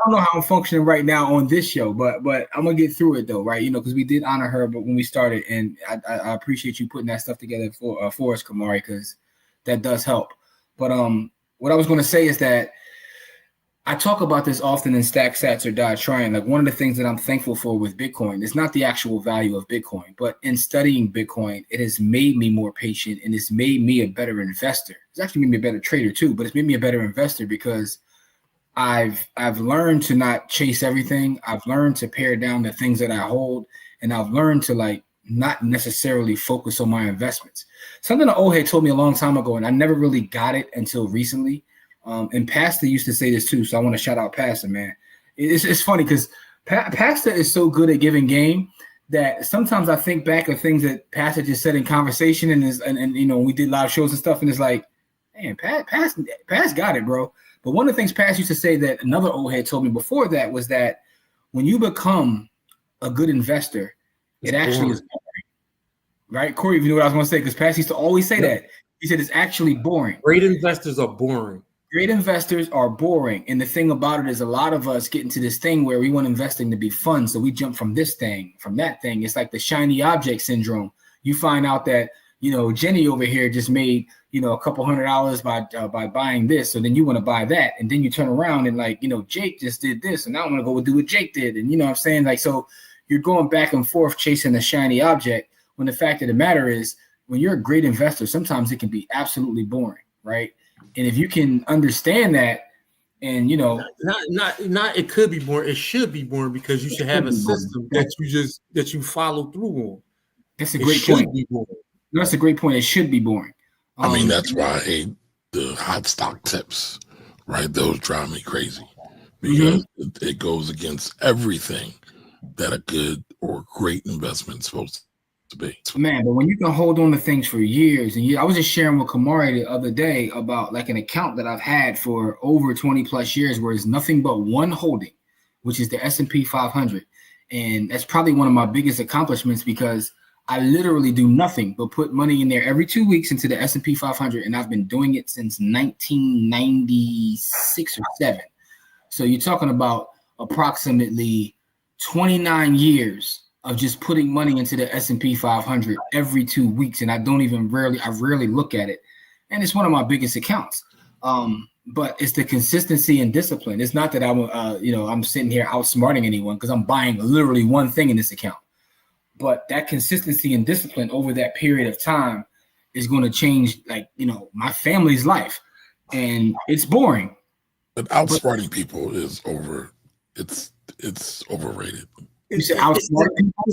know how I'm functioning right now on this show, but I'm gonna get through it though, right? Because we did honor her, but when we started, and I appreciate you putting that stuff together for us, Kamari, because that does help. But what I was gonna say is that I talk about this often in Stack Sats or Die Trying. Like, one of the things that I'm thankful for with Bitcoin is not the actual value of Bitcoin, but in studying Bitcoin, it has made me more patient and it's made me a better investor. It's actually made me a better trader too, but it's made me a better investor because I've learned to not chase everything. I've learned to pare down the things that I hold, and I've learned to not necessarily focus on my investments. Something that Ohe told me a long time ago, and I never really got it until recently. And Pastor used to say this too, so I want to shout out Pastor, man. It's funny because Pastor is so good at giving game that sometimes I think back of things that Pastor just said in conversation, and we did live shows and stuff, and it's like, man, Pastor got it, bro. But one of the things Pastor used to say that another old head told me before that was that when you become a good investor, it actually is boring, right? Corey, if you know what I was going to say, because Pastor used to always say that. He said it's actually boring. Great investors are boring. Great investors are boring. And the thing about it is a lot of us get into this thing where we want investing to be fun. So we jump from this thing, from that thing. It's like the shiny object syndrome. You find out that Jenny over here just made, a couple $100 by buying this. So then you want to buy that. And then you turn around and like, Jake just did this. And now I want to go do what Jake did. And you know what I'm saying? Like, so you're going back and forth chasing a shiny object when the fact of the matter is when you're a great investor, sometimes it can be absolutely boring. Right. And if you can understand that, and not it could be boring. It should be boring because you should have a system that you follow through on. That's a great point. That's a great point. It should be boring. I mean, that's why I hate the hot stock tips, right? Those drive me crazy because it goes against everything that a good or great investment is supposed to be. Man, but when you can hold on to things for years and years, I was just sharing with Kamari the other day about like an account that I've had for over 20 plus years where it's nothing but one holding, which is the S&P 500. And that's probably one of my biggest accomplishments because I literally do nothing but put money in there every 2 weeks into the S&P 500. And I've been doing it since 1996 or 7. So you're talking about approximately 29 years of just putting money into the S&P 500 every 2 weeks. And I rarely look at it. And it's one of my biggest accounts. But it's the consistency and discipline. It's not that I'm sitting here outsmarting anyone because I'm buying literally one thing in this account. But that consistency and discipline over that period of time is going to change, my family's life. And it's boring. But outsmarting people is it's overrated. You said outsmart people?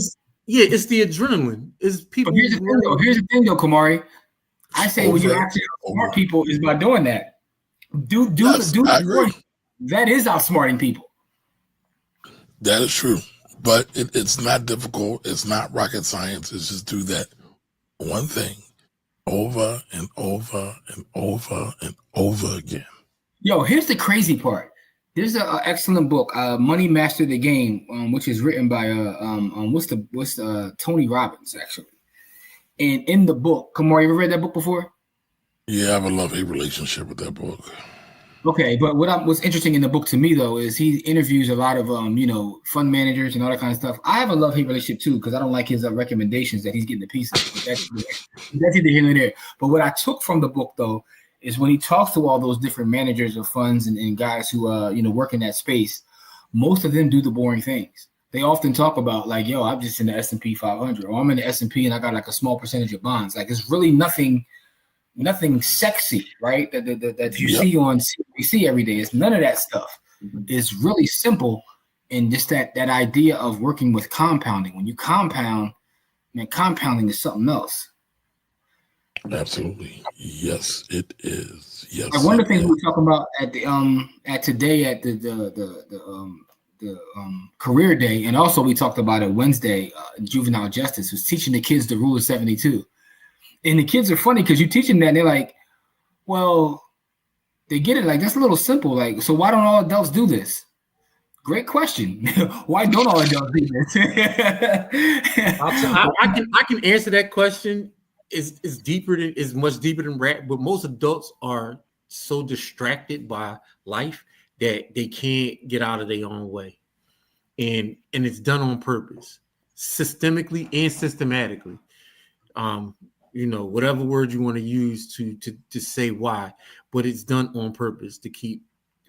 Yeah, it's the adrenaline. It's people. Here's the thing, though, Kamari. I say when you actually outsmart people is by doing that. Do the boring. That is outsmarting people. That is true. But it's not difficult. It's not rocket science. It's just do that one thing over and over and over and over again. Yo, here's the crazy part. There's an excellent book, Money Master the Game, which is written by Tony Robbins, actually. And in the book, Kamar, you ever read that book before? Yeah, I have a love-hate relationship with that book. Okay, but what's interesting in the book to me though is he interviews a lot of fund managers and all that kind of stuff. I have a love-hate relationship too because I don't like his recommendations that he's getting the pieces. But that's either here or there. But what I took from the book though is when he talks to all those different managers of funds and guys who work in that space, most of them do the boring things. They often talk about like, yo, I'm just in the S&P 500 or I'm in the S&P and I got like a small percentage of bonds. Like it's really nothing sexy, right? That you see on CNBC every day. It's none of that stuff. It's really simple. And just that idea of working with compounding. When you compound, man, compounding is something else. Absolutely. Yes, it is. Yes. Like one of the things we were talking about at the today at the career day, and also we talked about it Wednesday, juvenile justice, was teaching the kids the rule of 72. And the kids are funny because you teach them that and they're like, well, they get it. Like, that's a little simple. Like, so why don't all adults do this? Great question. Why don't all adults do this? I can answer that question. It's much deeper than rap, but most adults are so distracted by life that they can't get out of their own way. And it's done on purpose, systemically and systematically. Whatever word you want to use to say why, but it's done on purpose to keep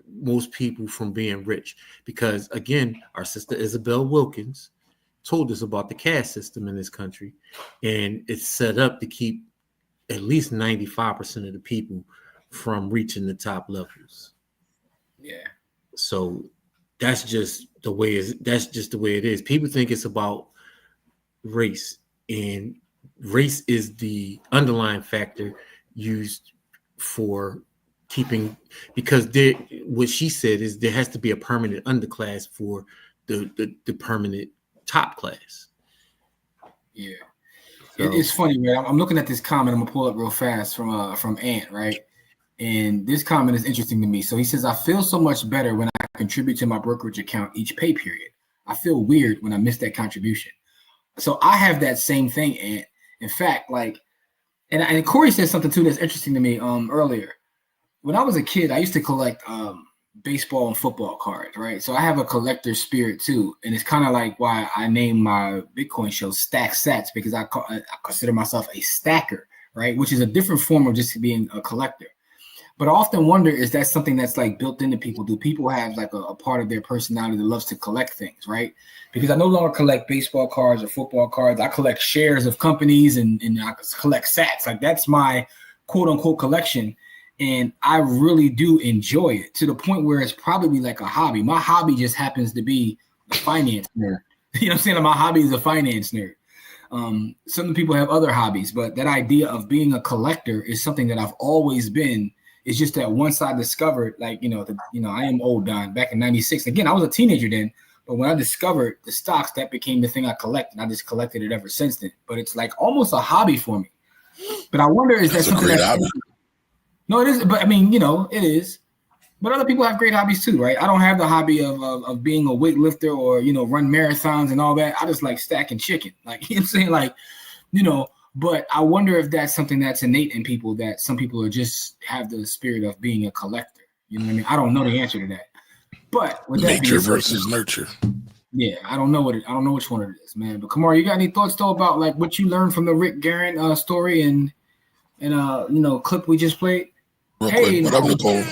most people from being rich. Because again, our sister Isabel Wilkins told us about the caste system in this country, and it's set up to keep at least 95% of the people from reaching the top levels. Yeah. So that's just the way it is. People think it's about race, and race is the underlying factor used for keeping, because what she said is there has to be a permanent underclass for the permanent top class. Yeah. So, it's funny, man. I'm looking at this comment. I'm gonna pull it real fast from Ant, right? And this comment is interesting to me. So he says, I feel so much better when I contribute to my brokerage account each pay period. I feel weird when I miss that contribution. So I have that same thing, Ant. In fact, and Corey said something too that's interesting to me earlier. When I was a kid, I used to collect baseball and football cards, right? So I have a collector spirit too, and it's kind of like why I named my Bitcoin show Stack Sats, because I consider myself a stacker, right? Which is a different form of just being a collector. But I often wonder, is that something that's like built into people? Do people have like a part of their personality that loves to collect things, right? Because I no longer collect baseball cards or football cards. I collect shares of companies and I collect sats. Like that's my quote unquote collection. And I really do enjoy it to the point where it's probably like a hobby. My hobby just happens to be a finance nerd. You know what I'm saying? My hobby is a finance nerd. Some people have other hobbies, but that idea of being a collector is something that I've always been. It's just that once I discovered, like, I am old, Don, back in 96. Again, I was a teenager then, but when I discovered the stocks, that became the thing I collect, and I just collected it ever since then. But it's like almost a hobby for me. But I wonder, is that something that's... No, it is. But I mean, it is. But other people have great hobbies too, right? I don't have the hobby of being a weightlifter or, run marathons and all that. I just like stacking chicken. Like, you know what I'm saying? Like, but I wonder if that's something that's innate in people, that some people are just have the spirit of being a collector. You know what I mean? I don't know the answer to that. But with that nature versus nurture. Yeah, I don't know which one it is, man. But Kamar, you got any thoughts though about like what you learned from the Rick Guerin story and clip we just played? Real quick, what up, Nicole?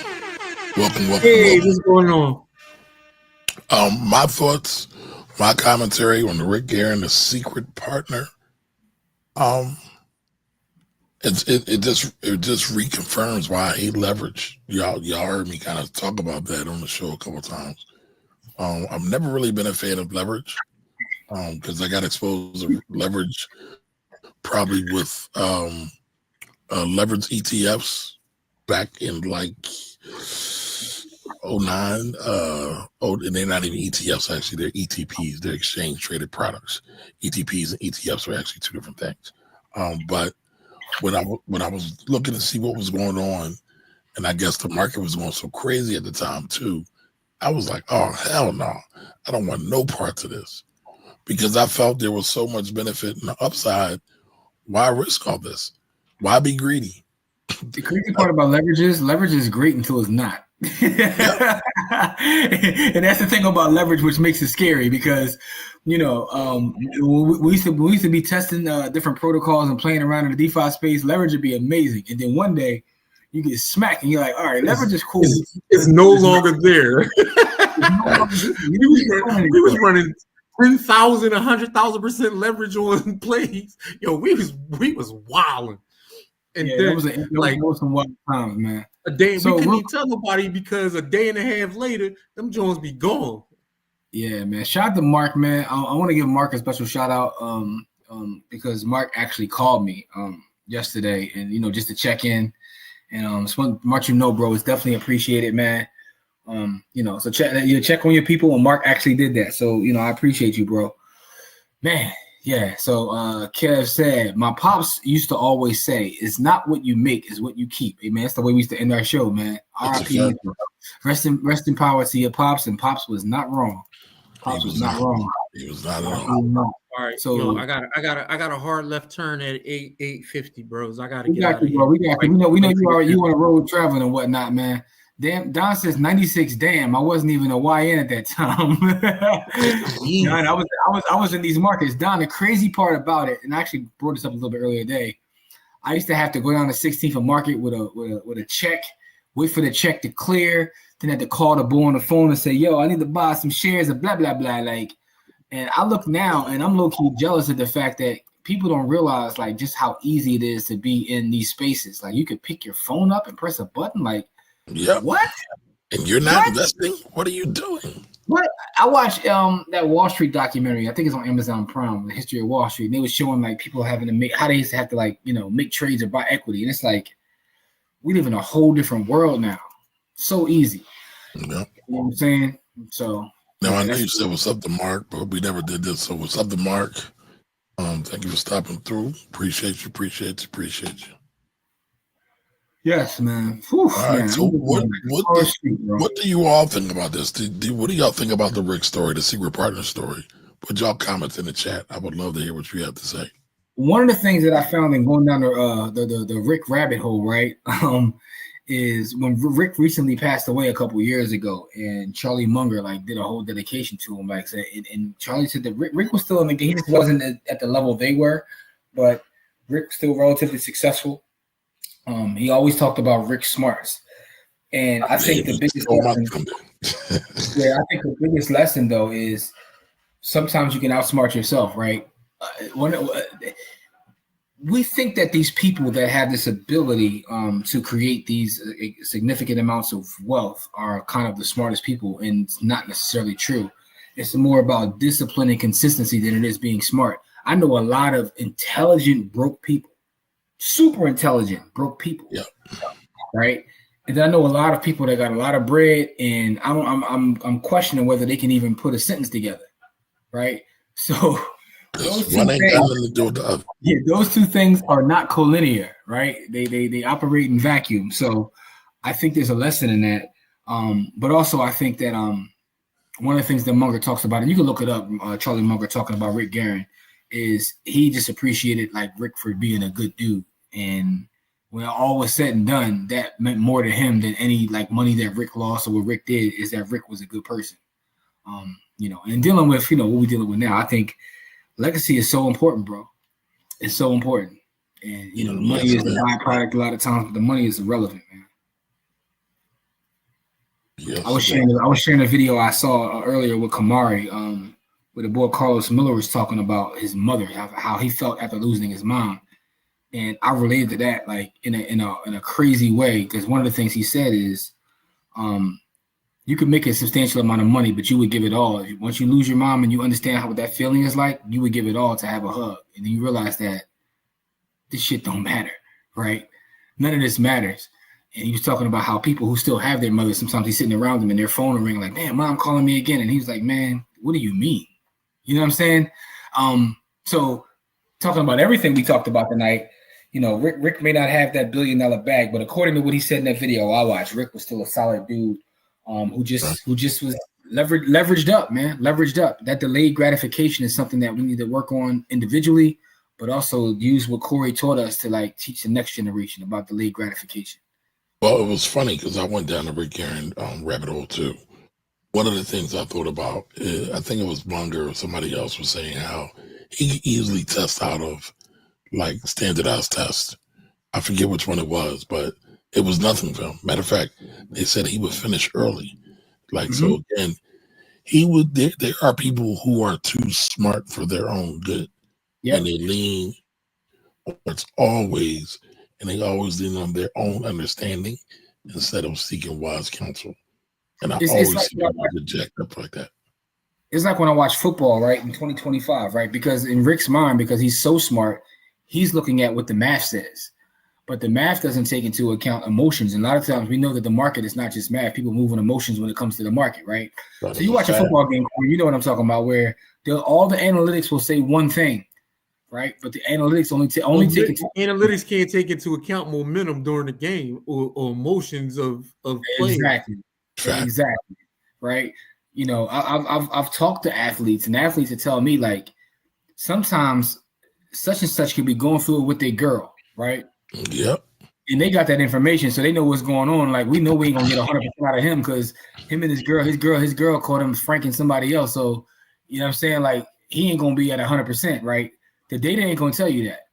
Welcome. Hey, what's going on? My thoughts, my commentary on the Rick Guerin, the secret partner. It just reconfirms why I hate leverage. Y'all heard me kind of talk about that on the show a couple of times. I've never really been a fan of leverage because I got exposed to leverage probably with leverage ETFs back in like 09. And they're not even ETFs, actually. They're ETPs. They're exchange traded products. ETPs and ETFs are actually two different things. But when I was looking to see what was going on, and I guess the market was going so crazy at the time too, I was like, oh, hell no. I don't want no parts of this. Because I felt there was so much benefit in the upside. Why risk all this? Why be greedy? The crazy part about leverage is great until it's not. And that's the thing about leverage, which makes it scary because, we used to be testing different protocols and playing around in the DeFi space. Leverage would be amazing. And then one day you get smacked and you're like, all right, leverage is cool. It's no longer there. we was running 10,000, 100,000% leverage on plays. Yo, we was wilding. And yeah, then that was some wild times, man. A day we couldn't even tell nobody because a day and a half later, them Jones be gone. Yeah, man. Shout out to Mark, man. I want to give Mark a special shout out because Mark actually called me yesterday and just to check in. And Mark, bro, it's definitely appreciated, man. So check on your people, and Mark actually did that. So I appreciate you, bro. Man. Yeah, so Kev said, my pops used to always say, it's not what you make, it's what you keep. Hey, man, that's the way we used to end our show, man. R.I.P. Rest in power to your pops, and Pops was not wrong. Pops was not wrong. He was not wrong. All right, so I got a hard left turn at 8:50, bros. I gotta get out of here. Bro. We know you on a road traveling and whatnot, man. Damn, Don says 96. Damn, I wasn't even a YN at that time. Don, I was in these markets. Don, the crazy part about it, and I actually brought this up a little bit earlier today. I used to have to go down to 16th of Market with a check, wait for the check to clear, then had to call the boy on the phone and say, "Yo, I need to buy some shares of blah blah blah." Like, and I look now, and I'm low key jealous of the fact that people don't realize like just how easy it is to be in these spaces. Like, you could pick your phone up and press a button, like. Yeah. What? And you're not investing? What are you doing? What? I watched that Wall Street documentary. I think it's on Amazon Prime, The History of Wall Street. And they were showing like people having to make how they used to have to make trades or buy equity. And it's like we live in a whole different world now. So easy. Yeah. You know what I'm saying? So now I know you said what's up to Mark, but we never did this. So what's up to Mark? Thank you for stopping through. Appreciate you. Yes, man. Whew, all right. man. So what do you all think about this? What do y'all think about the Rick story, the secret partner story? Put y'all comments in the chat. I would love to hear what you have to say. One of the things that I found in going down the Rick rabbit hole, right, is when Rick recently passed away a couple years ago, and Charlie Munger like did a whole dedication to him. Like said, and Charlie said that Rick was still in the game. He just wasn't at the level they were, but Rick was still relatively successful. He always talked about Rick smarts, and I think the biggest lesson, I think the biggest lesson though is sometimes you can outsmart yourself, right? We think that these people that have this ability to create these significant amounts of wealth are kind of the smartest people, and it's not necessarily true. It's more about discipline and consistency than it is being smart. I know a lot of intelligent broke people, super intelligent broke people, right? And then I know a lot of people that got a lot of bread, and I'm questioning whether they can even put a sentence together, right? So. Those two things are not collinear, right? They operate in vacuum. So I think there's a lesson in that. But also I think that one of the things that Munger talks about, and you can look it up, Charlie Munger talking about Rick Guerin, is he just appreciated like Rick for being a good dude. And when all was said and done, that meant more to him than any like money that Rick lost or what Rick did, is that Rick was a good person. And dealing with, what we're dealing with now, I think legacy is so important, bro. It's so important. And, the money is the byproduct a lot of times, but the money is irrelevant, man. Yes, I was sharing a video I saw earlier with Kamari, where the boy Carlos Miller was talking about his mother, how he felt after losing his mom. And I related to that like in a crazy way, because one of the things he said is you could make a substantial amount of money, but you would give it all. Once you lose your mom and you understand what that feeling is like, you would give it all to have a hug. And then you realize that this shit don't matter, right? None of this matters. And he was talking about how people who still have their mothers, sometimes he's sitting around them and their phone will ring like, man, mom calling me again. And he was like, man, what do you mean? You know what I'm saying? So talking about everything we talked about tonight, Rick may not have that $1 billion bag, but according to what he said in that video I watched, Rick was still a solid dude. Who just was leveraged up, man. Leveraged up. That delayed gratification is something that we need to work on individually, but also use what Corey taught us to like teach the next generation about delayed gratification. Well, it was funny because I went down the Rick Guerin rabbit hole too. One of the things I thought about, I think it was Munger or somebody else was saying how he could easily test out of like standardized tests. I forget which one it was, but it was nothing for him. Matter of fact, they said he would finish early. So again, there are people who are too smart for their own good. Yep. And they lean towards and they always lean on their own understanding instead of seeking wise counsel. And I always see people reject up like that. It's like when I watch football, right, in 2025, right? Because in Rick's mind, because he's so smart, he's looking at what the math says. But the math doesn't take into account emotions. And a lot of times we know that the market is not just math. People move on emotions when it comes to the market, right? So you watch a football game, you know what I'm talking about, where all the analytics will say one thing, right? But the analytics analytics can't take into account momentum during the game or emotions of players. Exactly. Right. I've talked to athletes, and athletes that tell me like sometimes such and such could be going through it with their girl, right? Yep. And they got that information, so they know what's going on. Like we know we ain't gonna get 100% out of him because him and his girl caught him franking somebody else. So you know what I'm saying? Like he ain't gonna be at 100%, right? The data ain't gonna tell you that.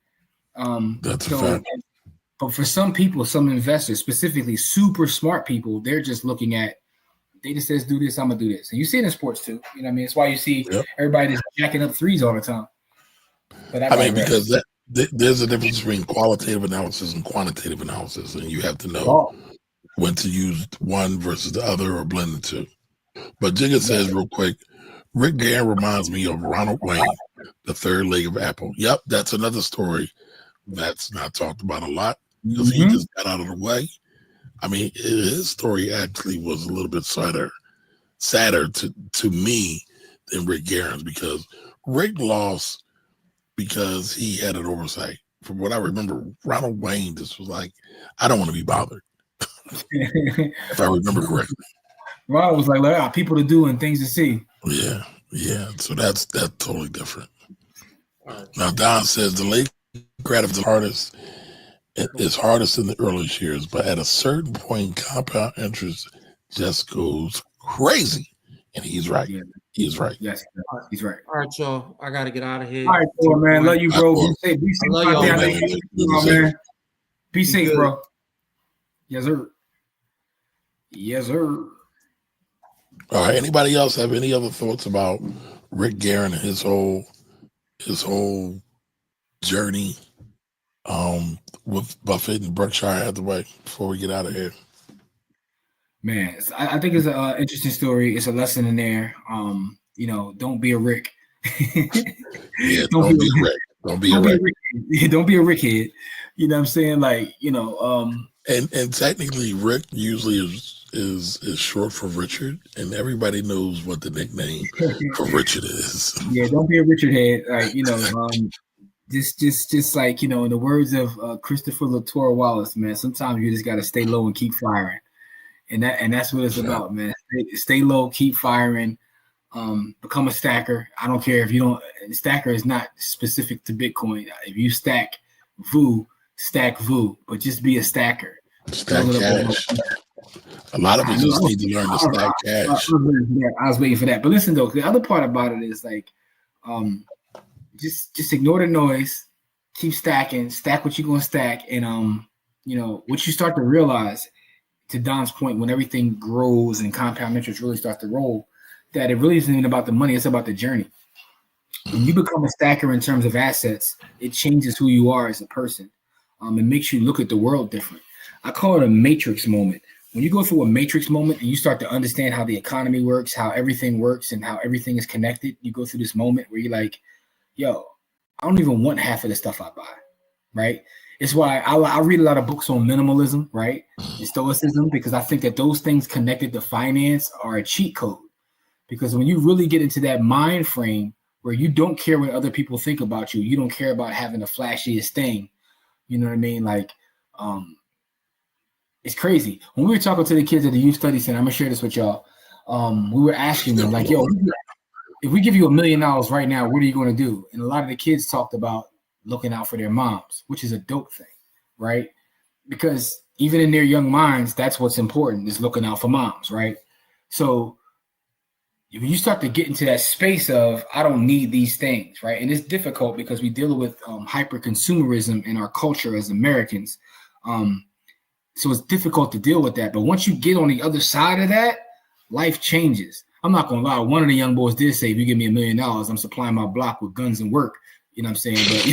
That's a fact. But for some people, some investors, specifically super smart people, they're just looking at data says do this, I'm gonna do this. And you see it in sports too. You know what I mean? It's why you see everybody just jacking up threes all the time. But because there's a difference between qualitative analysis and quantitative analysis, and you have to know when to use one versus the other or blend the two. But Jigga says real quick, Rick Guerin reminds me of Ronald Wayne, the third leg of Apple. Yep, that's another story that's not talked about a lot because he just got out of the way. I mean, his story actually was a little bit sadder to me than Rick Guerin's, because Rick lost because he had an oversight. From what I remember, Ronald Wayne just was like, I don't want to be bothered. If I remember correctly. Ronald was like, I got people to do and things to see. Yeah. So that's totally different. Now, Don says the late gratification of the artist It's hardest in the earliest years, but at a certain point, compound interest just goes crazy. And he's right. Yeah. He's right. Yes, he's right. All right, y'all. I gotta get out of here. All right, cool, man. Love you, bro. Be safe. Be safe. I love y'all, Man. Be safe, bro. Yes, sir. Yes, sir. All right. Anybody else have any other thoughts about Rick Guerin and his whole journey with Buffett and Berkshire Hathaway before we get out of here? Man, I think it's an interesting story. It's a lesson in there. Don't be a Rick. Yeah, don't be a Rick. Don't be a Rick. Don't be a Rick head. You know what I'm saying? Like, and technically Rick usually is short for Richard, and everybody knows what the nickname for Richard is. Yeah, don't be a Richard head. Like, just like, in the words of Christopher Latour Wallace, man, sometimes you just gotta stay low and keep firing. And that's what it's about, man. Stay low, keep firing, become a stacker. I don't care if you don't. Stacker is not specific to Bitcoin. If you stack VU, stack VU, but just be a stacker. Stack cash. A lot of us just need to learn to stack cash. I was waiting for that. But listen, though, the other part about it is like, just ignore the noise, keep stacking, stack what you're gonna stack, and what you start to realize. To Don's point, when everything grows and compound interest really starts to roll, that it really isn't even about the money, it's about the journey. When you become a stacker in terms of assets, it changes who you are as a person. It makes you look at the world different. I call it a matrix moment. When you go through a matrix moment and you start to understand how the economy works, how everything works, and how everything is connected, you go through this moment where you're like, yo, I don't even want half of the stuff I buy, right? It's why I read a lot of books on minimalism, right? And stoicism, because I think that those things connected to finance are a cheat code. Because when you really get into that mind frame where you don't care what other people think about you, you don't care about having the flashiest thing, you know what I mean? Like, it's crazy. When we were talking to the kids at the Youth Study Center, I'm gonna share this with y'all. We were asking them, like, yo, if we give you $1 million right now, what are you gonna do? And a lot of the kids talked about looking out for their moms, which is a dope thing, right? Because even in their young minds, that's what's important, is looking out for moms, right? So when you start to get into that space of, I don't need these things, right? And it's difficult because we deal with hyper consumerism in our culture as Americans. So it's difficult to deal with that. But once you get on the other side of that, life changes. I'm not gonna lie, one of the young boys did say, if you give me $1 million, I'm supplying my block with guns and work. You know what I'm saying? But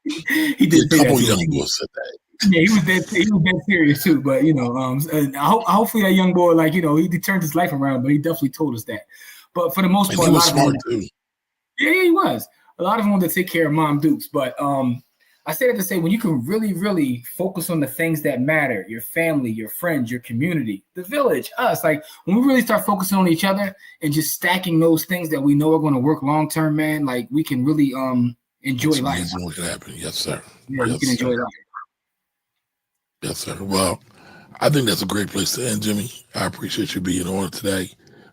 he did say that. Young boys said that. Yeah, he was dead serious too. But hopefully that young boy, like, he turned his life around. But he definitely told us that. But for the most part, he was smart too. Yeah, he was. A lot of them wanted to take care of Mom Dukes. But I say that to say, when you can really, really focus on the things that matter, your family, your friends, your community, the village, us, like when we really start focusing on each other and just stacking those things that we know are going to work long term, man, like we can really enjoy life. What can happen? Yes, sir. Yeah, yes, you can enjoy life. Yes, sir. Well, I think that's a great place to end, Jimmy. I appreciate you being on today,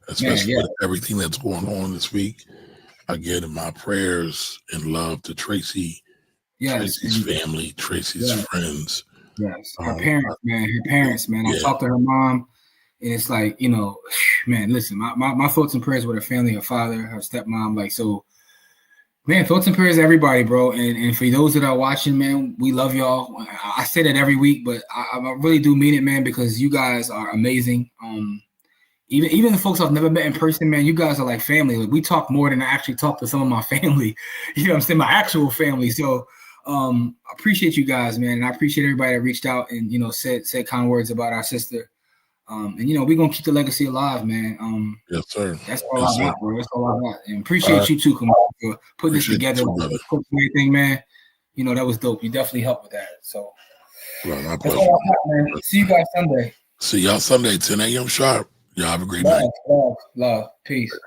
especially with everything that's going on this week. Again, in my prayers and love to Tracy. Yes, Tracy's family, Tracy's friends. Yes, her parents, man. I talked to her mom, and it's like, man, listen, my thoughts and prayers with her family, her father, her stepmom, like, so, man, thoughts and prayers to everybody, bro. And for those that are watching, man, we love y'all. I say that every week, but I really do mean it, man, because you guys are amazing. Even the folks I've never met in person, man, you guys are like family. Like, we talk more than I actually talk to some of my family. You know what I'm saying? My actual family. So I appreciate you guys, man. And I appreciate everybody that reached out and, said kind words about our sister. And, we're going to keep the legacy alive, man. Yes, sir. That's all I got, bro. That's all I got. And appreciate you too, Kamal, for putting this together. Everything, man. That was dope. You definitely helped with that. So that's all I got, man. See you guys Sunday. See y'all Sunday, 10 a.m. sharp. Y'all have a great night. Love. Peace.